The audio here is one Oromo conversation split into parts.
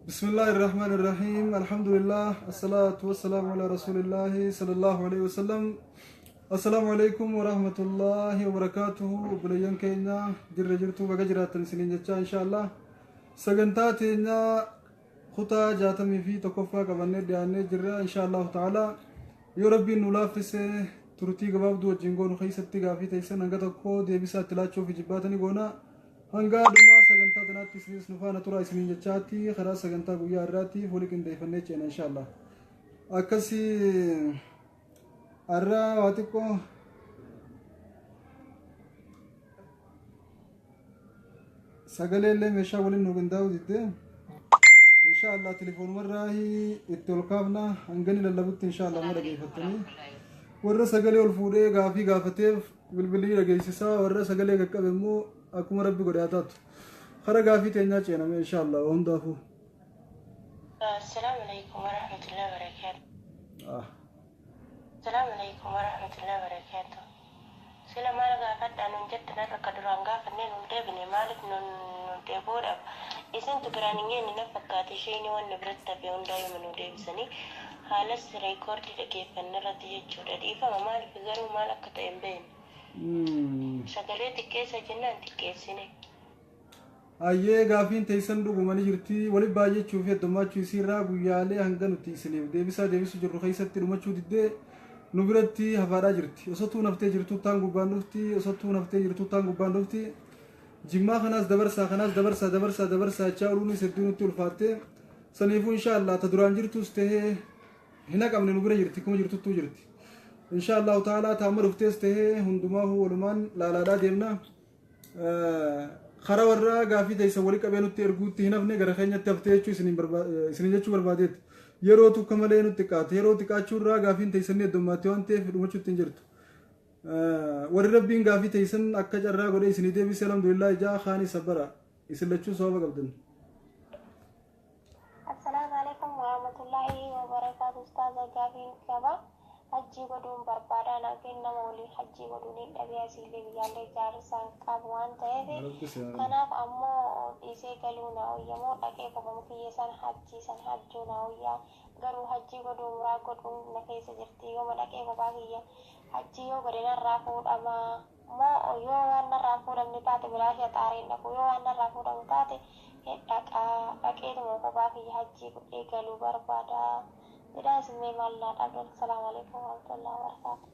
بسم الله الرحمن الرحيم الحمد لله الصلاة والسلام على رسول الله صلى الله عليه وسلم السلام عليكم ورحمة الله وبركاته بليان كينا جر جرتو بقجرات سنين جتشا إن شاء الله سجنتاتنا خطا جاتمي في تكفى قبلنا ديانة جرا إن شاء الله تعالى يا ربي نلافس ترتي قباب دو جنگون خيستي غافي تيسن انغتكو ديبسا تلاتشو في جباتني غونا hanga duma sagantaa tanaatti isinis nufaana tura isiniin jechaatti karaa sagantaa guyyaa irraatti fuulii qindeeffannee ceena inshallah akkasi arra waa xiqqoo sagaleellee meeshaa waliin nu qindaa'u didde inshallah telefonumarraahi itti ol kaafna hangani lallabutti inshallah ma dhageeffattanii warra sagalee ol fuudhee gaafii gaafateef bilbilii dhageessisaa warra sagalee qaqqabe immoo أكمل ربي قرياتات خرج في تينا تينا إن شاء الله وهم دافو. السلام عليكم ورحمة الله وبركاته. السلام عليكم ورحمة الله وبركاته. سلام عليكم أفاد أن نجت نرك درانغا فنين ندبني مالك ندبورا. إذن تقرانيين نفكات شيني ونبرت بيون دايما ندبسني. حالس ريكوردي لكيف نردي جورا ديفا مالك غير مالك كتيمبين. Sagalee xiqqeessa jennaan xiqqeessine. Ayyee gaafiin teessan dhugumanii jirti waliin baay'achuu fi heddummachuu isiirraa guyyaalee hanga nuti isiniif deebisu jirru keessatti dhumachuu diddee nu biratti hafaadhaa jirti. Osotuu naftee jirtu taan gubbaan dhufti osotuu naftee jirtu taan gubbaan dhufti. Jimmaa kanaas dabarsaa jechaa oluunis hedduu nutti ulfaattee saniifuu inshaallah ta duraan jirtus tahee hin haqamne nu bira jirti kuma jirtuttuu jirti. إن شاء الله تعالى تعمل في تسته هندما هو ولمان لا لا ديمنا خرا ورا قافي ده يسوي لك أبينو تيرجوت هنا فني غير خيني تفتح شو سنين جتشو بربادت يرو تو كمالين وتكات يرو تكات شو را قافي تيسني دماتيون تي في رومشو تنجرت وربين قافي تيسن أكجر را قولي سنين ده بسلام دولا جا خاني صبرا يسلچو صواب قبضن. السلام عليكم ورحمة الله وبركاته أستاذ قافي كبا. Hajji godhuun barbaada laakiin nama waliin hajji godhuun dhabeessilee biyyaallee jaarsaan qabu waan ta'eef kanaaf ammoo dhiisee galuu na hoyyamoo dhaqee qabamu kiyya san hajjuu na hoyyaa garuu hajji godhuun muraa godhuun na keessa jirti yoo dhaqee qabaa kiyya hajji yoo godhe narraa fuudhama moo yoo waan narraa fuudhamne taate bilaashee xaariin dhaqu yoo waan narraa fuudhamu taate dhaqeetuma qabaa kiyya hajji godhee galuu barbaada. السلام عليكم ورحمة الله وبركاته.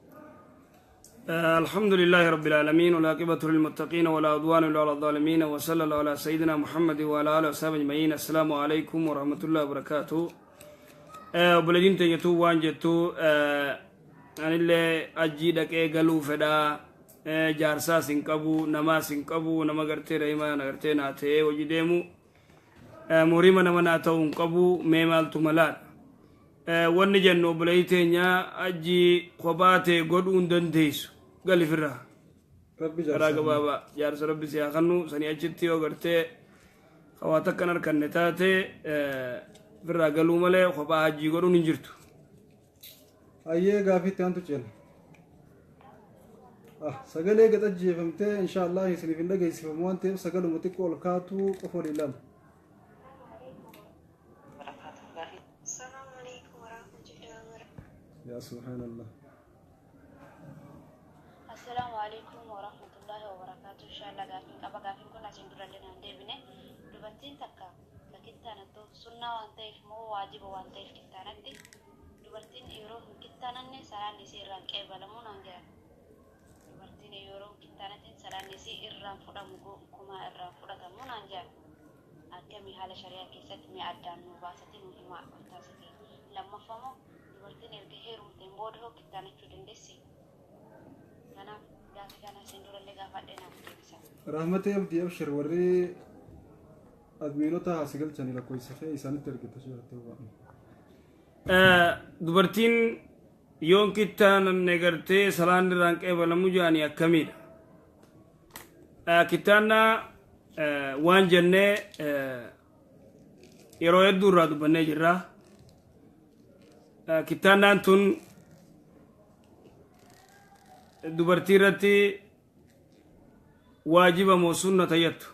الحمد لله رب العالمين والعاقبة للمتقين ولا عدوان إلا على الظالمين وصلى الله على سيدنا محمد وعلى آله وصحبه أجمعين. السلام عليكم ورحمة الله وبركاته. بلدين تجتو وانجتو أنا اللي أجيدك قالوا فدا جارسا سنكبو نما سنكبو نما قرتي ريما نقرتي ناتي وجديمو مريما نما ناتو نكبو ميمال تملال wanni jennu obboleeyteenya aji kophaate godhuun dandeessu galifirra karaa gabaabaa jaarsa rabbi siyaa kannu sanii achitti yoo gartee hawaata akkan harkanne taate firraa galuu malee kophaa hajii godhuun hin jirtu. Ayyee gaafiitti aantu ceena. Sagalee gaxajjeefamtee inshaallah isiniif hin dhageessifamu waan ta'eef sagaluma xiqqoo ol kaatu qofa waliin ilaala. يا سبحان الله. السلام عليكم ورحمة الله وبركاته. إن شاء الله قافين كبا قافين كنا سندرا لنا ديبنا دبتين تكا فكتانا تو سنة وانتيف مو واجب وانتيف كتانا دي دبتين يروح كتانا ني سلام نسير ران كيبا لمون انجا دبتين يروح كتانا تين سلام نسير إران فدا مغو كما إران فدا تمون انجا أكمي حال شريعة كيست مي أدان مباستين مهما أفتاسكي لما فمو دبتين الكهيرو تنبوده كتانا تودن دسي أنا قافي كان سندرا لغا فدنا مكيبسا رحمتي أبدي أبشر وري أدمينو تها سجل جاني لكوي سفي إسان تركي تشوفته dubartiin yoon kittaan negartee salaan irraan qeebalamu jaani akkamiidha kittaanna waan jennee yeroo hedduu irraa dubbannee jirra kittaannaan tun dubartii irratti waajiba moo sunna tayyattu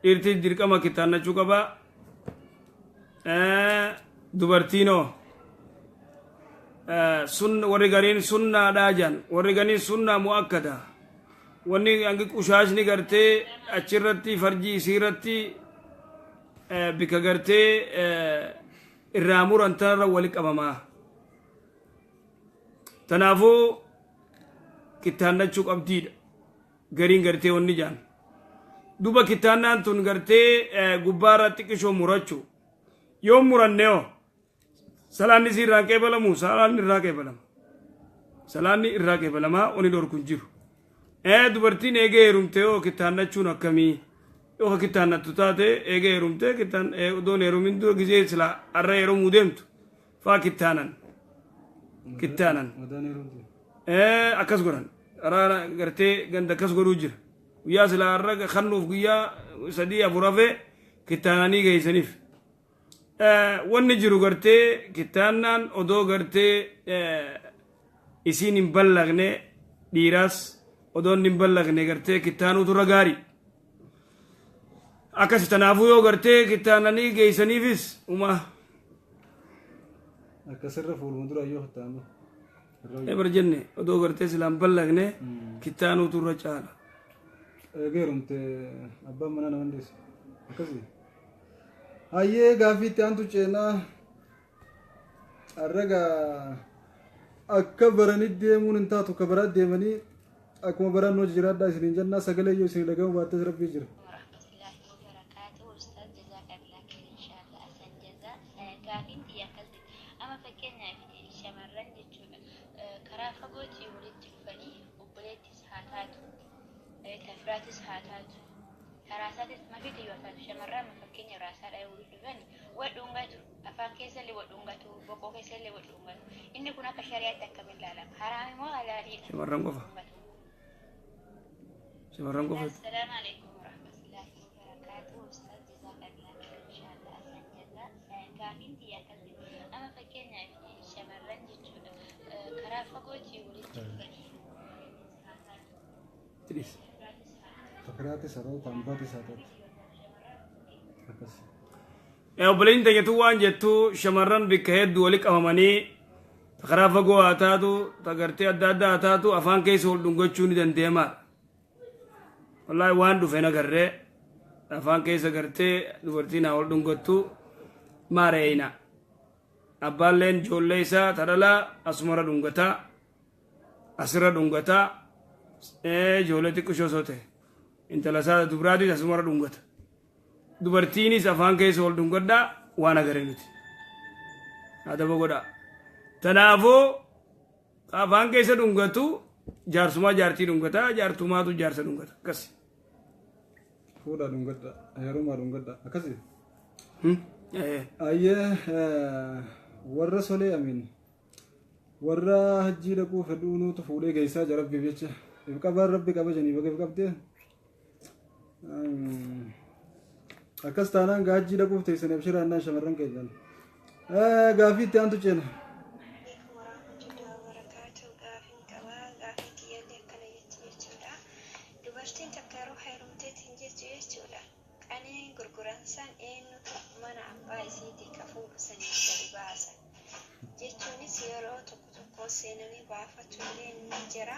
dhiirti dirqama kittaannachuu qaba dubartiinoo warri gariin sunnaadhaa jan warri gariin sunnaa mu'akkada wanni hangi qushaashni gartee achirratti farjii isiirratti bika gartee irraa muran tanarra wali qabamaa tanaafuu kittaannachuu qabdiidha gariin gartee wanni jaan duba kittaannaan tun gartee gubbaarra xiqqishoo murachuu yoo muranneo salaanni si irraa qeebalamu salaanni irraa qeebalama salaanni irraa qeebalamaa oni dhorku hin jiru dubartiin eegee heerumte yoo kittaannachuun akkamii yoo kittaannattu taate eegee heerumte odoon heerumin dura gizee sila arra heerumuu deemtu faa kittaanan akkas godhan araara gartee ganda akkas godhuu jira guyyaa sila arra kannuuf guyyaa sadii afur hafe kittaananii geeysaniif wanni jiru gartee kittaannaan odoo gartee isiin hin ballaqne dhiiraas odoon hin ballaqne gartee kittaanuutu irra gaarii akkasi tanaafuu yoo gartee kittaananii geeysaniifis uma akkasirra fuuluma dura yoo kittaanu bar jenne odoo gartee silaan ballaqne kittaanuutu irra caala geerumte abbaan mana nama hundeessu akkasii hayyee gaafiitti aantu ceenaa arraga akka baranii deemuun hin taatu akka baraa deemanii akkuma barannoo jiraadhaa isiniin jennaa sagalee yoo isin dhagahu baattes rabbii jira Raasatis mafiti yookaan shamarran fakkeenya raasaadha yoo dhufan wadhungatu afaan keessallee wadhungatu boqoo keessallee wadhungatu inni kun akka shari'aatti akkamiin ilaalama haraami moo halaaliidha shamarran qofa assalaamu alaikum warahmatullahi wabarakatuh ustaz jazakallah inshallah asan jaza gaafiin xiyyaa kalli ama fakkeenyaaf shamarran jechuudha karaa fagootii walitti dhufanii Fakiraati saroo tambaati saatoti. obboleeyyin teenyatu waan jettu shamarran bikka hedduu wali qabamanii karaa fagoo haa taatu tagartee adda addaa haa taatu afaan keessa wal dhungachuu ni dandeemaadha wallaahi waan dhufe nagarree afaan keessa gartee dubartiin haa wal dhungattu maareeyna abbaalleen ijoollee isaa tadhalaa asumara dhungataa asirra dhungataa ijoollee xiqqishoo osoo ta'e intala isaa dubraatis asumara dhungata dubartiinis afaan keessa wal dhungadhaa waan agaree nuti adaba godhaa tanaafuu afaan keessa dhungatu jaarsumaa jaartii dhungataa jaartumaatu jaarsa dhungata akkas fuudha dhungadha heerumaa dhungadha akkasi ayyee warra solee amiin warra hajjii dhaquu fedhuunuutu fuudhee geessaa jarabbiif jecha if qabaan rabbi qaba janii baga if qabdee akkas taanaan gaajjii dhaquuf teessaniif shiraannaan shamarran keenyan gaafii itti aantu ceena dubartiin takka yeroo heerumteetiin jechu jechuudha qanii gurguransan eenyutu mana abbaa isiitii ka fuudhu sanii gadi baasan jechuunis yeroo tokko tokko seenanii baafatullee ni jira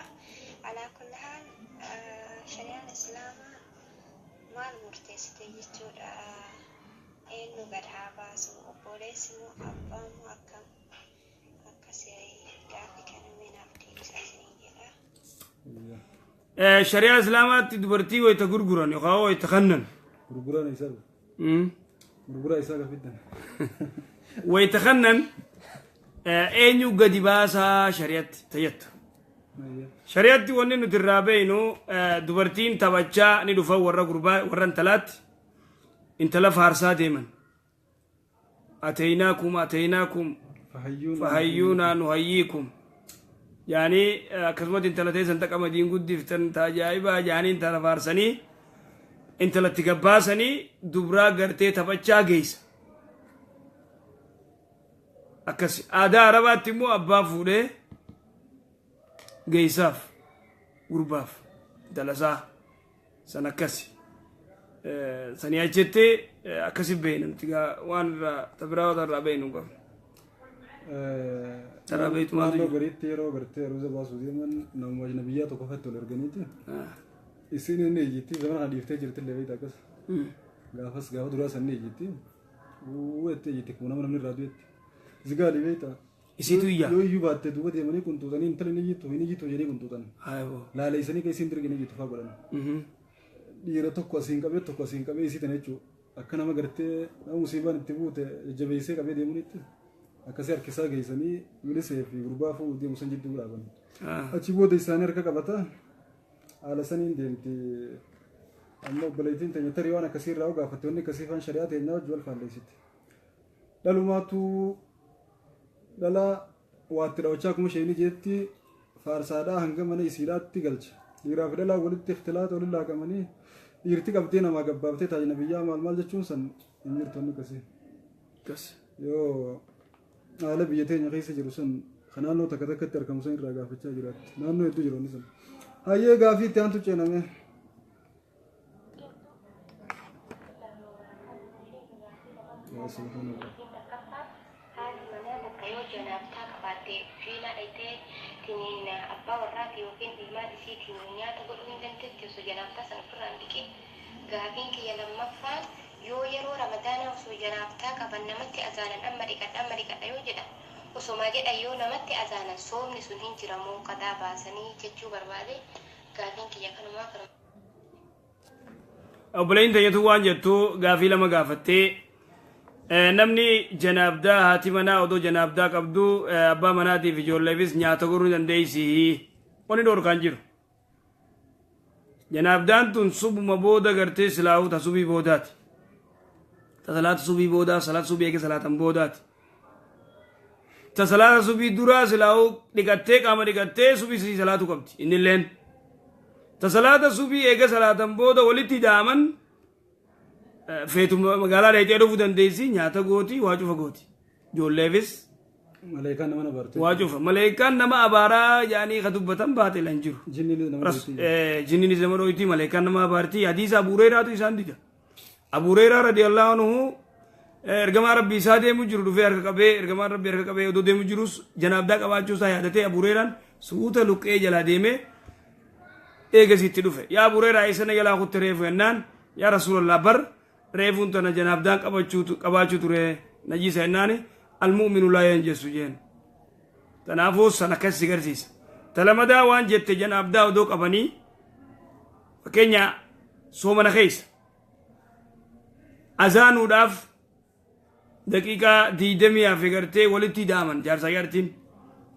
alaa kulli haal shari'aan islaamaa maal murteessite jechuudha eenyu gad haa baasu obboleessi moo abbaan moo akkam akkasii gaafii kana meenaaf deebisaa isiniin jedha shari'aa islaamaatti dubartii wayta gurguran yookaan wayta kannan gurguraan isaa gurguraa isaa gafiddan wayta kannan eenyu gadi baasaa shari'atti tayyattu shari'atti wanni nuti irraa beeynu dubartiin taphachaa ni dhufan warra gurbaa warra intalaatti intala faarsaa deeman ateynaakum fahayyuunaa nuhayyiikum yaani akkasumatti intala teessan taqa madiin guddiftan tajaajibaa jaanii intala faarsanii intalatti gabbaasanii dubraa gartee taphachaa geeysa akkas aadaa arabaatti immoo abbaa fuudhee geeysaaf gurbaaf dalasaa san akkasi sanii achitti akkasi beeynu tigaa waan irraa tabiraa irraa beeynu qaba. Taraa beeytumaa naannoo gariitti yeroo gartee aruuza baasuu deeman nama ajnabiyyaa tokko fatti ol erganiiti. Isin inni ejjitti zamana kana dhiiftee jirti illee beeyta akkas. Gaafa duraa sanni ejjitti. Uwwette ejjitti kuma namni irraa du'etti. Zigaali beeyta. Isitu iyya. Yoo iyyuu baatte duuba deemanii kuntuutanii intala inni ijjittu jedhanii kuntuutan. Laaleessanii kan isiin dirganii ijjittu fa'aa godhan. Dhiira tokko asiin qabee tokko asiin qabee isiitan jechuudha. Akka nama gartee nama musiibaan itti buute jajjabeessee qabee deemunitti akkasii harkisaa geessanii milisee fi gurbaa fuudhuu deemu san jidduu dhaaban. Achi booda isaanii harka qabata haala saniin deemti. Amma obboleettiin teenya tarii waan akkasii irraa gaafatte wanni akkasii faan shari'aa teenyaa wajji wal faalleessitti. Dhalumaatu dhala waatti dhawachaa akkuma isheen jeetti faarsaadhaa hanga mana isiidhaatti galcha. Dhiiraa fi dhalaa walitti ikhtilaata waliin laaqamanii dhiirti qabdee namaa gabbaaftee taajina biyyaa maal jechuun san hin jirtu wanni akkasii. Yoo haala biyya teenya keessa jiru sun kan naannoo takka takkatti argamu san irraa gaafachaa jiraatti. Naannoo hedduu jiru inni sun. Hayyee gaafii itti aantu ceename. abbaa warraati yookiin ilmaan isiitiin nyaata godhuu hin dandeetti osoo janaaftaa sana ofirraan dhiqe. Gaafiin kiyya lammaffaan yoo yeroo ramadaanaa osoo janaaftaa qaban namatti azaanan amma dhiqadha yoo jedhan osoma jedhan yoo namatti azaanan soomni sun hin jiramoo qadaa baasanii jechuu barbaade gaafiin kiyya kanumaa kanuma. Obboleen tayyatu waan jettu gaafii lama gaafattee namni janaabdaa haati manaa odoo janaabdaa qabdu abbaa manaatiif ijoolleefis nyaata goruu dandeessi wani dhorkaan jiru. Janaabdaan tun subuma booda gartee silaa'uu ta subii boodaati. Ta salaata subii boodaa salaata subii eege salaatan boodaati. Ta salaata subii duraa silaa'uu dhiqattee qaama dhiqattee subii sii salaatu qabdi innilleen. Ta salaata subii eege salaatan booda walitti daaman feetu magaalaa dheetee dhufuu dandeessi nyaata gooti waa cufa gooti. Ijoolleefis Maleekaan nama abaartee. waa cufa maleekaan nama abaaraa yaanii ka dubbatan baate lan jiru. Jinninis nama dhoyti maleekaan nama abaartii hadiisa abuureeraatu isaan dida. Abuureeraa radiyallahu anhu ergamaa rabbi isaa deemu jiru dhufee harka qabee ergamaa rabbi harka qabee odoo deemu jirus janaabdaa qabaachuu isaa yaadatee abuureeraan suuta luqqee jalaa deemee eegasitti dhufe. Yaa abuureeraa eessana jalaa kutte reefu jennaan yaa rasuulallah bar reefuun tana janaabdaan qabaachuu ture najisa jennaani almu'minu laa yanjasu jeen. Kanaafuu san akkas si garsiisa. Talamadaa waan jette janaabdaa odoo qabanii fakkeenya soomana keessa azaanuudhaaf daqiiqaa 20 hafe gartee walitti daaman jaarsa gartiin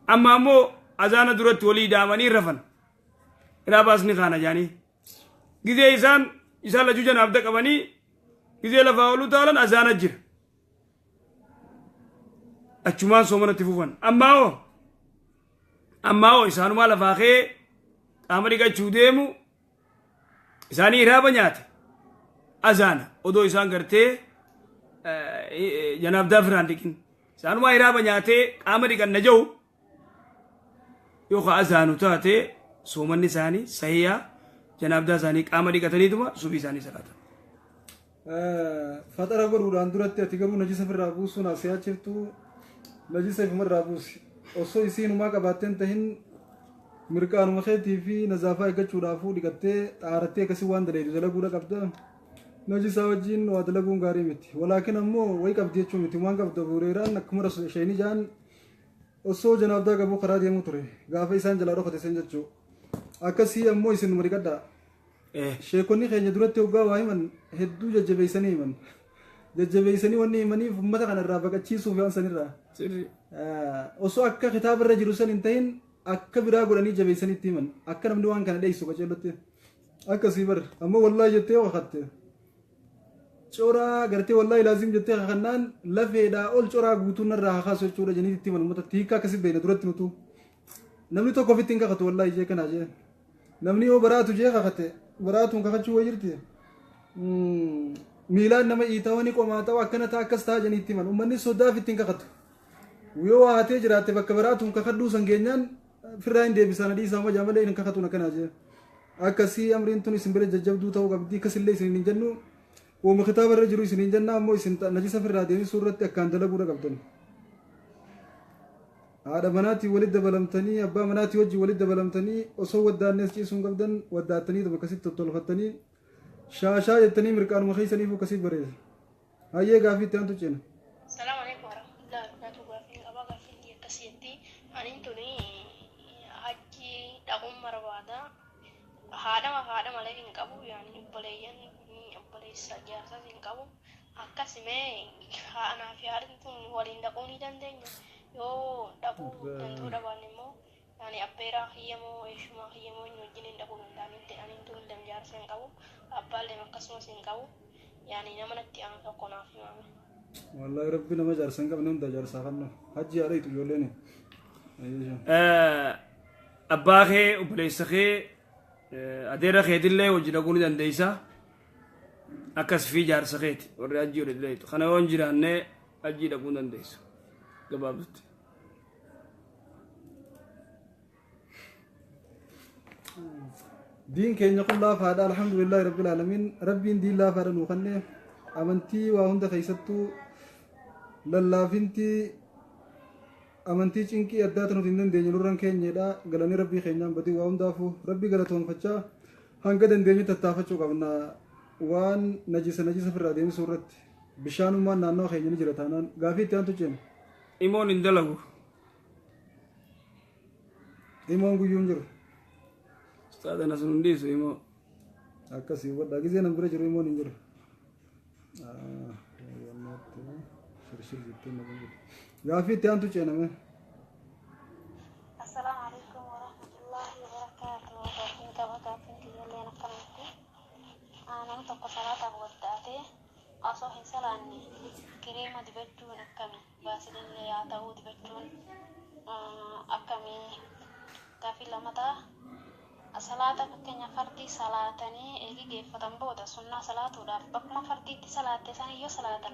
amma ammoo azaana duratti walii daamanii rafan irraa baasni kaana jaanii gizee isaan lachuu janaabda qabanii gizee lafaa oluu taalan azaana jira achumaan soomanatti fufan ammaa'oo isaanumaa lafaa kee qaama dhiqachuu deemu isaanii iraaba nyaate azaana odoo isaan gartee janaabdaa firaan dhiqin isaanumaa iraaba nyaatee qaama dhiqan na jahu yookaan azaanu taate soomanni isaanii sahiyaa janaabdaa isaanii qaama dhiqataniituma subii isaanii salaatan. Faxara godhuudhaan duratti ati garuu najisa firraa buusuun asiyaa jirtu najisa ifumarraa buusi osoo isiinumaa qabaatteen tahin mirqaanuma keetii fi nazaafaa eeggachuudhaafuu dhiqattee xaarattee akkasii waan dalaguudha qabda. Najisa wajjin waa dalaguun gaarii miti. Walaakin ammoo wayi qabdi jechuun miti waan qabdu abuureeraan akkuma isheen ijaan osoo janaabdaa qabuu karaa deemuu ture. Gaafa isaan jalaa dhokate sen jechuu. Akkasii ammoo isinuma dhiqadhaa. Sheekonni keenya duratti hoggaa waa himan hedduu jajjabeeysanii himan. Jajjabeeysanii wanni himaniif uummata kanarraa baqachiisuuf waan sanirraa. Osoo akka kitaabarra jiru san hin tahin akka biraa godhanii jabeeysanitti himan. Akka namni waan kana dheeysu qaceellotti. Akkasii bar ammoo wallaahi jettee waqatte. Coraa gartee wallaahi laazim jettee kakannaan lafeedhaa ol coraa guutuu narraa hakaasu jechuudha jeniitti himan uummata hiikkaa akkasii beeyna duratti nutu. Namni tokko ofitti hin kakatu wallaahi jee kanaa jee. Namni yoo baraatu jee kakate baraatuun kakachuu wayii jirti. Miilaan nama iitawanii qomaa ta'u akkana ta'a akkas ta'a jeniitti himan uummanni sodaaf ittiin kakatu. Yoo waa hatee jiraatte bakka baraatuun kakadhuu san geenyaan firraa hin deebisan adii isaa malee hin kakatuun akkanaa jee. Akkasii amriin tun isin bira jajjabduu ta'uu qabdi akkasillee isin hin jennu وما كتاب الرجل سنين جنة أمو إسن نجس في الرادين سورة أكان دلقوا قبضن هذا مناتي ولد بلمتني أبا مناتي وجه ولد بلمتني وصو ودان ناس جيسون قبضن وداتني دم كسيت تطلفتني شاشا يتني مركان مخيسني فو كسيت بريز هاي غافي تانتو جن السلام عليكم ورحمة الله وبركاته. غافي أبا غافي دي كسيتي أنتوني حجي دعوم مروادا هذا ما لكن كابو يعني بليان بلي سجاسة زين كابو أكاسمه أنا في هارنتون ولين دعوني دندين يو دعو دندو دعوانيمو يعني أبيرا هيمو إيشما هيمو نوجين دعون دانين أنتون دمجار سين كابو أبال لما كسمو سين كابو يعني نمنتي أنا كونا في مامي والله ربنا ما جار سنقب نم دجار سافنا حجي عليك يقولني أباخي وبليسخي أدير خيت الله وجد أقول إذا ديسا أكس في جار سخيت والرجال اللي خنا ونجرانه أجي أقول إذا ديسا قبابت دين كين يقول الله فهذا الحمد لله رب العالمين ربي دين الله فهذا نوخنه أمنتي وهند خيستو لله فينتي أمنتي چنكي أدات نتندن دين لوران كين يدا غلاني ربي خينام بدي وهندافو ربي غلطهم فچا هنگدن دين تتافچو قبنا وان نجس في الرادين سورة بشانو ما نانو خيني جرتانان غافي تانتو چن إيمون إندلغو إيمون غيون جرو أستاذ أنا سنديس إيمون أكاسي ودا غيزي نمبر جرو إيمون إنجرو غافي تانتو چن السلام عليكم ورحمة الله وبركاته. وكافين كما كافين كيالي نقمتي أنا متوقع صلاة أبوداتي أصوح سلاني كريمة دبجون أكمي باسلين لي عطاو دبجون أكمي كافي لمتا صلاة كنيا فردي صلاتني إيجي جيفتن بودا سنة صلاة وداف بكما فردي صلاة سنة يو صلاة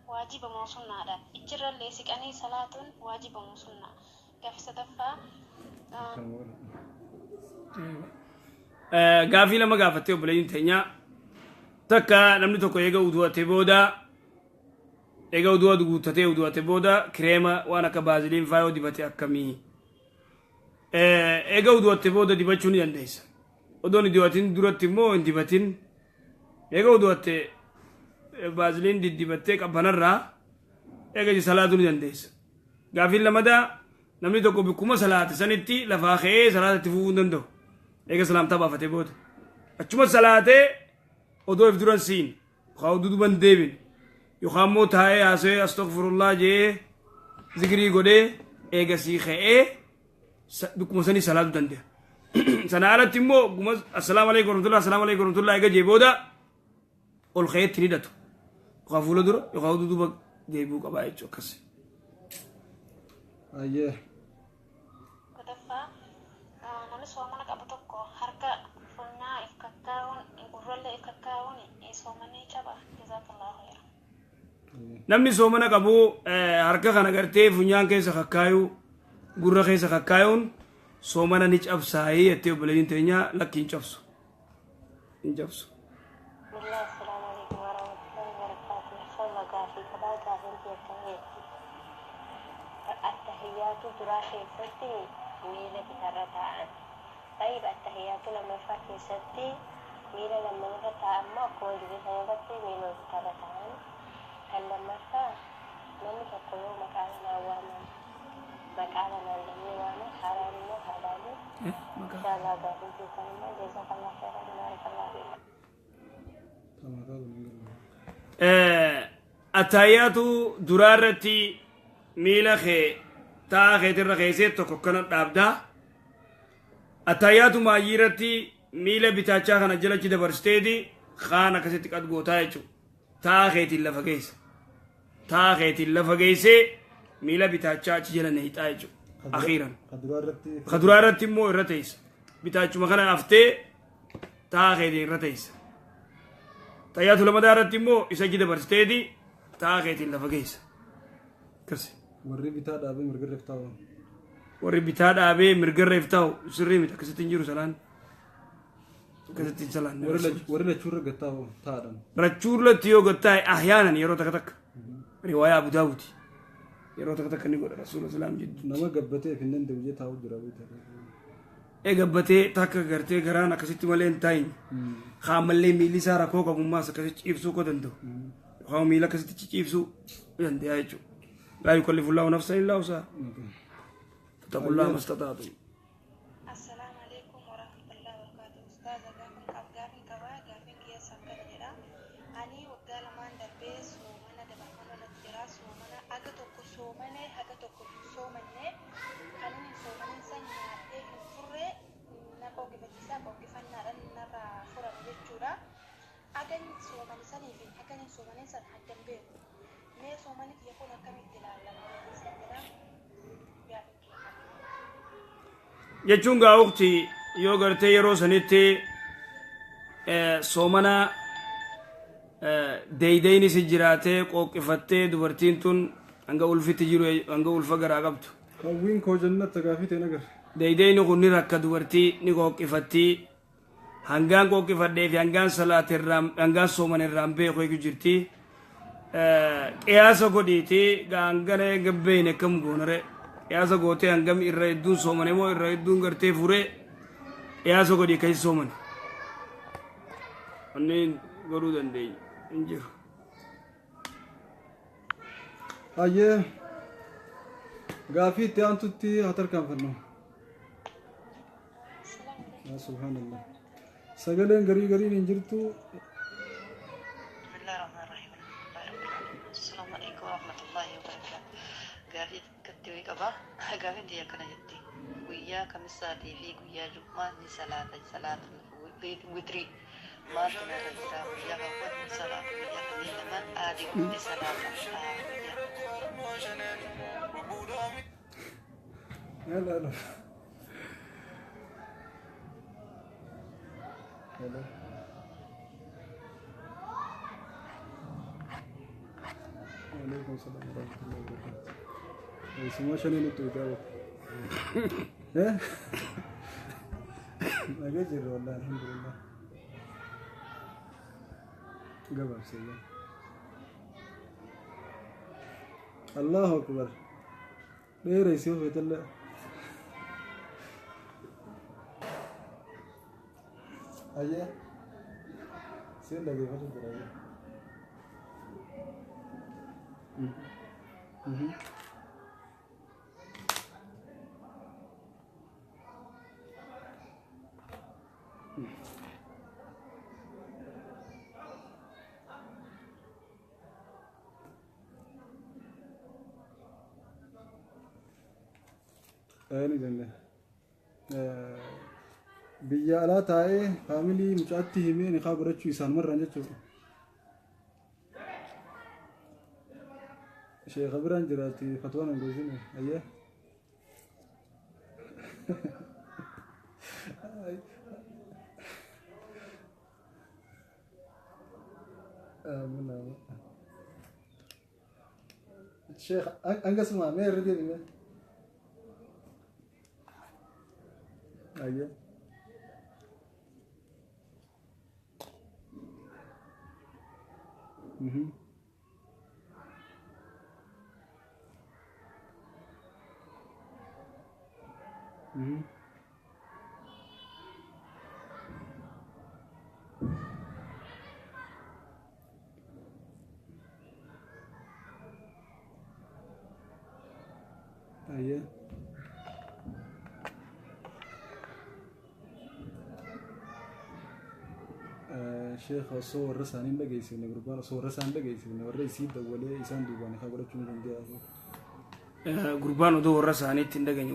واجب موصلنا هذا إجرا ليسك أني صلاة واجب موصلنا كيف ستفا غافي لما غافتي وبلين تنيا تكا نمني توكو يغا ودوا تبودا يغا ودوا دغوتته ودوا تبودا كريمه وانا كبازلين فايو ديبتي اكمي يغا ودوا تبودا ديبچوني انديس ودوني ديواتين دورتي مو انديبتين يغا ودوا بازلين دي ديبتك ابنرا يغا دي صلاه دوني انديس غافي لما دا نمني توكو بكما صلاه سنتي لفاخي صلاه تفوندندو يغا سلام تبا فتبود اچما صلاه ودو افدران سين خاو دودو بن ديبن يخامو تاي اسي استغفر الله جي ذكري غودي ايغا سيخه بكم سني صلاه دندي سنا على تيمو السلام عليكم ورحمه الله السلام عليكم ورحمه الله ايغا جيبودا قول خير تريدتو خافولو درو يخاو دودو بك جيبو قبايچو كسي أيه كتفا نمس ومنك أبتوكو حركة فلنا إفكاكاون إقرر إفكاكاون إسومني جبا جزاك الله خير namni soomana qabu harka kana gartee funyaan keessa kakkaayu gurra keessa kakkaayuun soomana ni cabsaayee jettee obboleeyyiin teenya lakki hin cabsu hin cabsu. بالله السلام عليكم ورحمة الله وبركاته. صلى غافي كبا غافي التحيات دراسة ستي ميلة بترتاعن. طيب التحيات لما فاتي ستي ميلة لما نفتح أما قوي بسنة ميلة بترتاعن. هل لما فا من تقولوا مكاننا وانا مكاننا اللي وانا حرامنا حلالي إن شاء الله غافي كلمة جزاك الله خيرا بارك الله فيك. التحيات درارتي ميلة خي تا خيتر خيسيت تكوكنا دابدا التحيات ماجيرتي ميلة بتاچا خنا جلا چي دبرستيدي خانا كسيت قد غوتايچو تا خيتي لفغيس تا خيتي لفغيس ميلة بتاچا چي جلا نهيتايچو اخيرا خدرارتي مو رتيس بتاچو مخنا افتي تا خيتي رتيس تحيات لمدارتي مو اسجي دبرستيدي تا خيتي لفغيس كسي warri bitaa dhaabee mirga reeftaa'u warri bitaa dhaabee mirga reeftaa'u sirrii miti akkasitti hin jiru salaan كذا سلام ورنا شو رجعتها تارن رجور لتيو قتاي أحيانا يرو تك رواية أبو داود يرو تك نقول رسول الله سلام جد نما قبته في النند وجهه تاو جرابي إيه قبته تك قرتي غرانا كسيت مالين تاين خاملي ميلي سارا كوكا بماسة كسيت إبسو كدندو خام ميلا كسيت إبسو يندي أيجو لا يكلف الله نفسا إلا وسعها فاتقوا الله ما استطعتم Assalamu alaikum warahmatullahi wabarakatuh. Ustaza gaafin qabaa gaafin kiyya sankana jedha. Ani waggaa lamaan darbee soomana dabarfama irratti jira. Soomana aga tokko soomane haga tokko hin soomanne kan inni soomanin san nyaadhee hin furre na qooqifachiisaa qooqifannaadhaan narraa furame jechuudha. Agan soomani sanii fi agan hin soomanin san addan beeku. Mee soomani kiyya kun akkamitti ilaalama jedha. Gaafin kiyya kana. jechuun gaa waqti yoo gartee yeroo sanitti soomana deeydeyni si jiraatee qooqifattee dubartiin tun hanga ulfitti jiru hanga ulfa garaa qabdu hawwiin koo jannata gaafii ta'e nagar deeydeyni kun ni rakka dubartii ni qooqifattii hangaan qooqifadhee fi hangaan salaatirraa hangaan sooman irraan beeku eegu jirti qiyaasa godhiiti gaangana gabbeeyne akkam goonare qiyaasa gootee hangam irra hedduun soomane moo irra hedduun gartee furee qiyaasa godhii kasi soomane onneen godhuu dandeenya hin jiru ayyee gaafii itti aantutti haa tarkaanfannu yaa subhaanallah sagaleen garii gariin hin jirtu Bismillahirrahmanirrahim. Assalamualaikum warahmatullahi wabarakatuh. Gaafii kattiwii qaba. Gaafiin tiyya akkana jetti. Guyyaa kamisaatii fi guyyaa jummaa ni salaata witrii. Maaltu narra jira guyyaa kawwat ni salaata guyyaa kanneen namaan aadii hundi salaata Hello, hello. Hello. Waalaikum salam warahmatullahi wabarakatuh. Semua channel itu jawab. Agak jeru Allah, alhamdulillah. Jawab saja. Allahu Akbar. Dia isi betul. Ayah, saya lagi pada berada. Ini janda. Biyya alaa taa'ee faamilii mucaatti himee niqaa godhachuu isaan marran jechuudha. Sheekha biraan jiraatti fatwaan hin goosine ayyee. Sheekh angasuma mee irra deebine. Ayyee. Ayyee. Sheekh osoo warra isaanii hin dhageessifne gurbaan osoo warra isaan dhageessifne warra isii dawwalee isaan duubaan niqaa godhachuu hin danda'u. gurbaan odoo warra isaaniitti hin dhageenye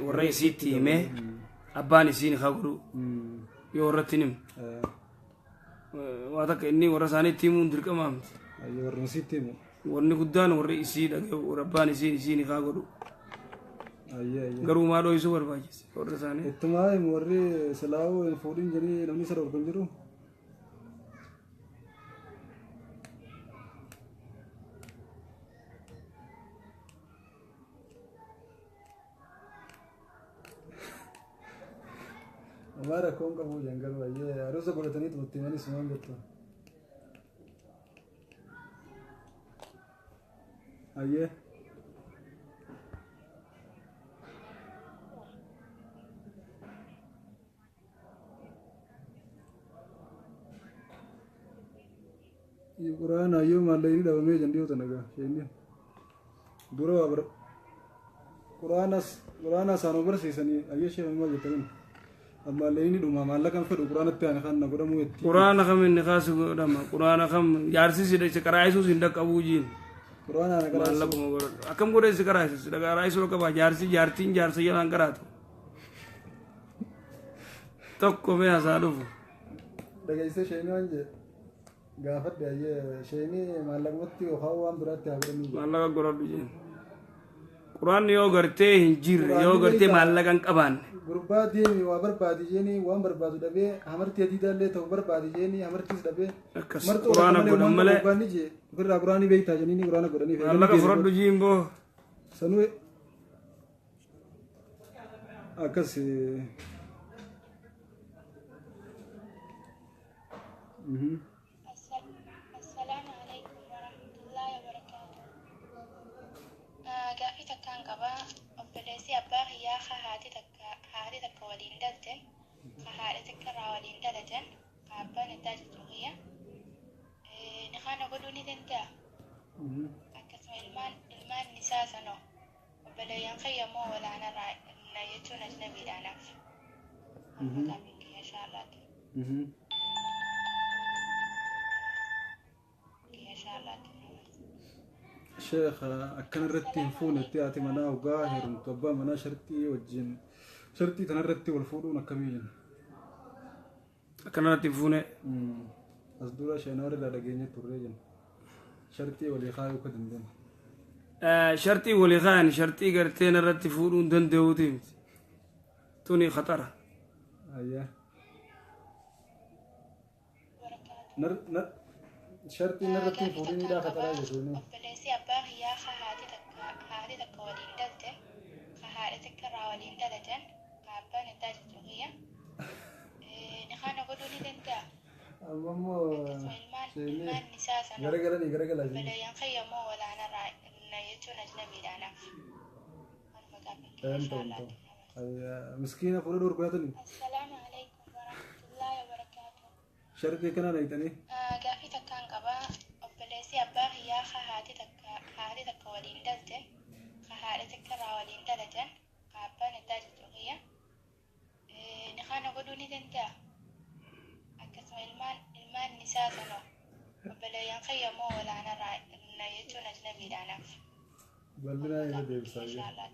warra isiitti himee abbaan isii niqaa godhu yoo warratti himu waa takka inni warra isaaniitti himuun dirqamaa miti. Ayyee warra isiitti himu. Wanni guddaan warri isii dhagee abbaan isii niqaa godhu. Garuu maa dho'isuu barbaachise warra isaanii. Ittumaa warri silaa'uu fuudhin jedhanii namni isa dhorkan jiru. ما ركون كابو جنگل ويا روزا قلتني تبتماني سمان جتو أيه القرآن أيوم الله يريد أمي جنديو تناقا شيني دورا وابر قرآن سانوبر سيسني أيه شيء ما جتين أما الله يريد أمام الله كان في القرآن التاني خان نقول مو يتي قرآن خم النخاس قدام قرآن خم يارسي سيد سكرايسو سندك أبوجين قرآن أنا ما الله كلاس كم قرآن أكم قرآن سكرايسو سكرايسو لو كبا جارسي يلان كراتو تكو ميا سالوف دقيسة شيني وانجي قافت أيه شيني مالك متي وخاوان برات يابرني ما الله قرآن بيجين قرآن يو غرتي هنجير يو غرتي ما الله كان كبان gurbaa deemi waa barbaadi jeeni waan barbaadu dhabee hamartii adii daallee ta'u barbaadi jeeni hamartiis dhabee akkas quraana godhan malee quraanni jee birraa quraanii beektaa jeniini quraana godhanii allaqa fudhadhu jiimboo sanuu akkas السلام عليكم ورحمة الله وبركاته. قافي تكان قبا أبليسي أباغ يا خهاتي تك ولين دلتن خهاتي تكرا ولين دلتن قابا نتاج التوغية نخانا قدوني دنتا أكسم المان نساسا نو وبلا ينخيمو ولا أنا رأي نيتون أجنبي لعناف أمكامينك إن شاء الله شيخ أكن الرتي فون التياتي منا وقاهر مطبا منا شرطي والجن شرطي تنرتي والفولون كمين أكنا تفونه أصدورا شينار لا لقيني توريجن شرطي والإخاء وكدندن شرطي ولغان شرطي قرتين الرتي فورون دندوتي توني خطرة أيه نر شرطي نرتي فولين لا خطر يجوني أبليسي أباغ يا خهاتي تك ولين دلتن خهاتي تكرا ولين دلتن قابا نتاج التوغية نخانا قدوني دنتا أمامو شيني المان نساسا نو غرغلاني بلا ينخيمو ولا أنا رأي نيتون أجنبي لعناف أمكامينك إن شاء الله مسكينة فلو دور بياتني السلام عليكم ورحمة الله وبركاته. شرطي كنا نيتني قافي تكان قبا أبليسي أباغ يا خهاتي تك ولين دلتن خهاتي تكرا ولين دلتن قابا نتاج التوغية نخانا قدوني دنتا أكسم المان نساسا نو وبلا ينخيمو ولا أنا رأي نيتون أجنبي لعناف بلنا يا ديب إن ساجي شاء الله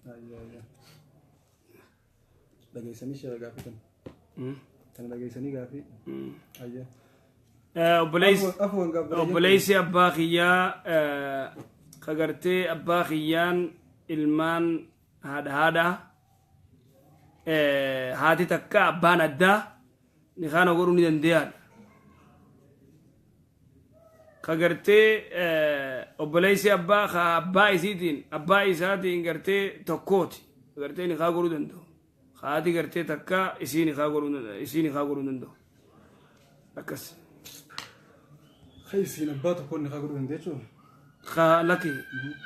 أيه لقيسني شيء غافي كان لقيسني غافي أيه obboleessi abbaa kiyyaa kagartee abbaa kiyyaan ilmaan haadha haati takka abbaan addaa ni kaana godhuu ni dandeeyaan kagartee obboleessi abbaa isaatiin gartee tokkooti gartee ni kaa godhuu danda'u haati gartee takka isii ni kaa godhuu danda'u akkas خيسين أباتو كوني خاقرو هنديشو لكي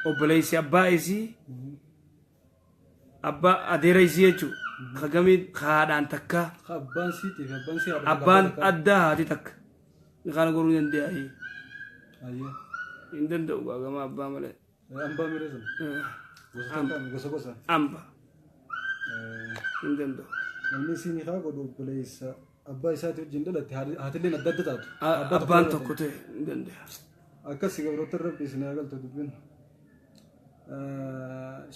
obboleessi abbaa isii abbaa adeera isii jechuun kagamii haadhaan takka خابان سيتي خابان سي abbaan addaa haati takka ni kaana godhuu dandeeyaa أيه hin danda'u gaagama abbaa malee أمبا ميرزم غوسا غوسا amba hin danda'u namni siinii haa godhu obboleessa abbaa isaati wajjin dhalate haatileen adda adda taatu abbaan tokko ta'e hin danda'a akkasi gabroota rabbi isin haa galtu dubbin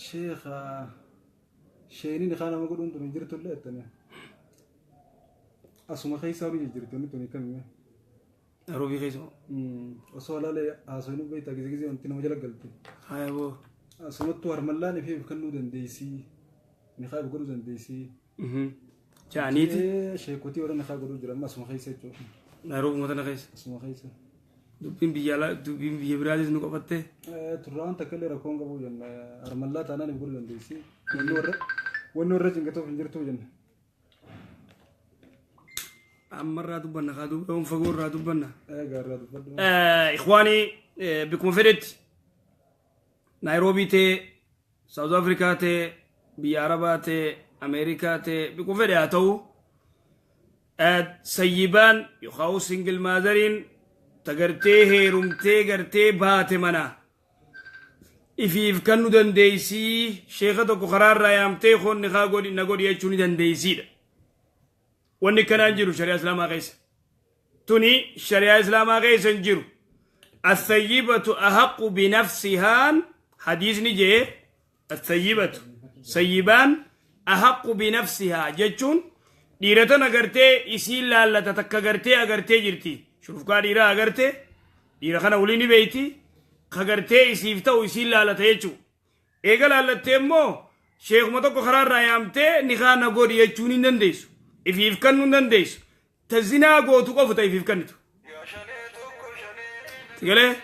sheekha sheeniin haa nama godhuun tuni jirtu illee ettane asuma keessa horii jirtu inni tuni kamime roobii keessa osoo alaalee haasawinu beektaa gizee gizee wanti nama jala galte haya boo asumattuu harmallaan ifee kennuu dandeessii ni haa godhuu dandeessii jaaniiti sheekotii warra ni haa godhuu jira amma asuma keessa jechuudha naaroobi matana keessa asuma keessa dubbiin biyya biraatis nu qabattee turraan takka illee rakkoon qabu jenna harmallaa taanaan hin godhuu dandeessii wanni warra jingatuuf hin jirtu jenna. أمرة دبنا خادو يوم فقور دبنا Gaarraa dubbadhu. إخواني بكم فرت نيروبي تي ساوث أفريقيا تي بياربا تي أمريكا تي بكم فرت أتو سيبان يخاو سنجل مادرين تغرتي هيرمتي غرتي بات منا إفيف كانو دنديسي شيخة قرار رايامتي خون نغاقود يجوني دنديسي واني كان انجرو شريعة اسلام غيس توني شريعة اسلام غيس انجرو الثيبة أحق بنفسها حديث نجي الثيبة سيبان أحق بنفسها جتشون ديرتنا أغرتي إسيل لالا تتكا أغرتي جرتي شوف كا ديرا أغرتي ديرا خانا وليني بيتي خغرتي إسيفتا وإسيل لالا تيجو إيغا لالا تيمو شيخ متوكو خرار رايامتي نخانا قود يجوني ننديسو إفيف كانو ننديسو تزينا قوتو قفتا إفيف كانتو تقالي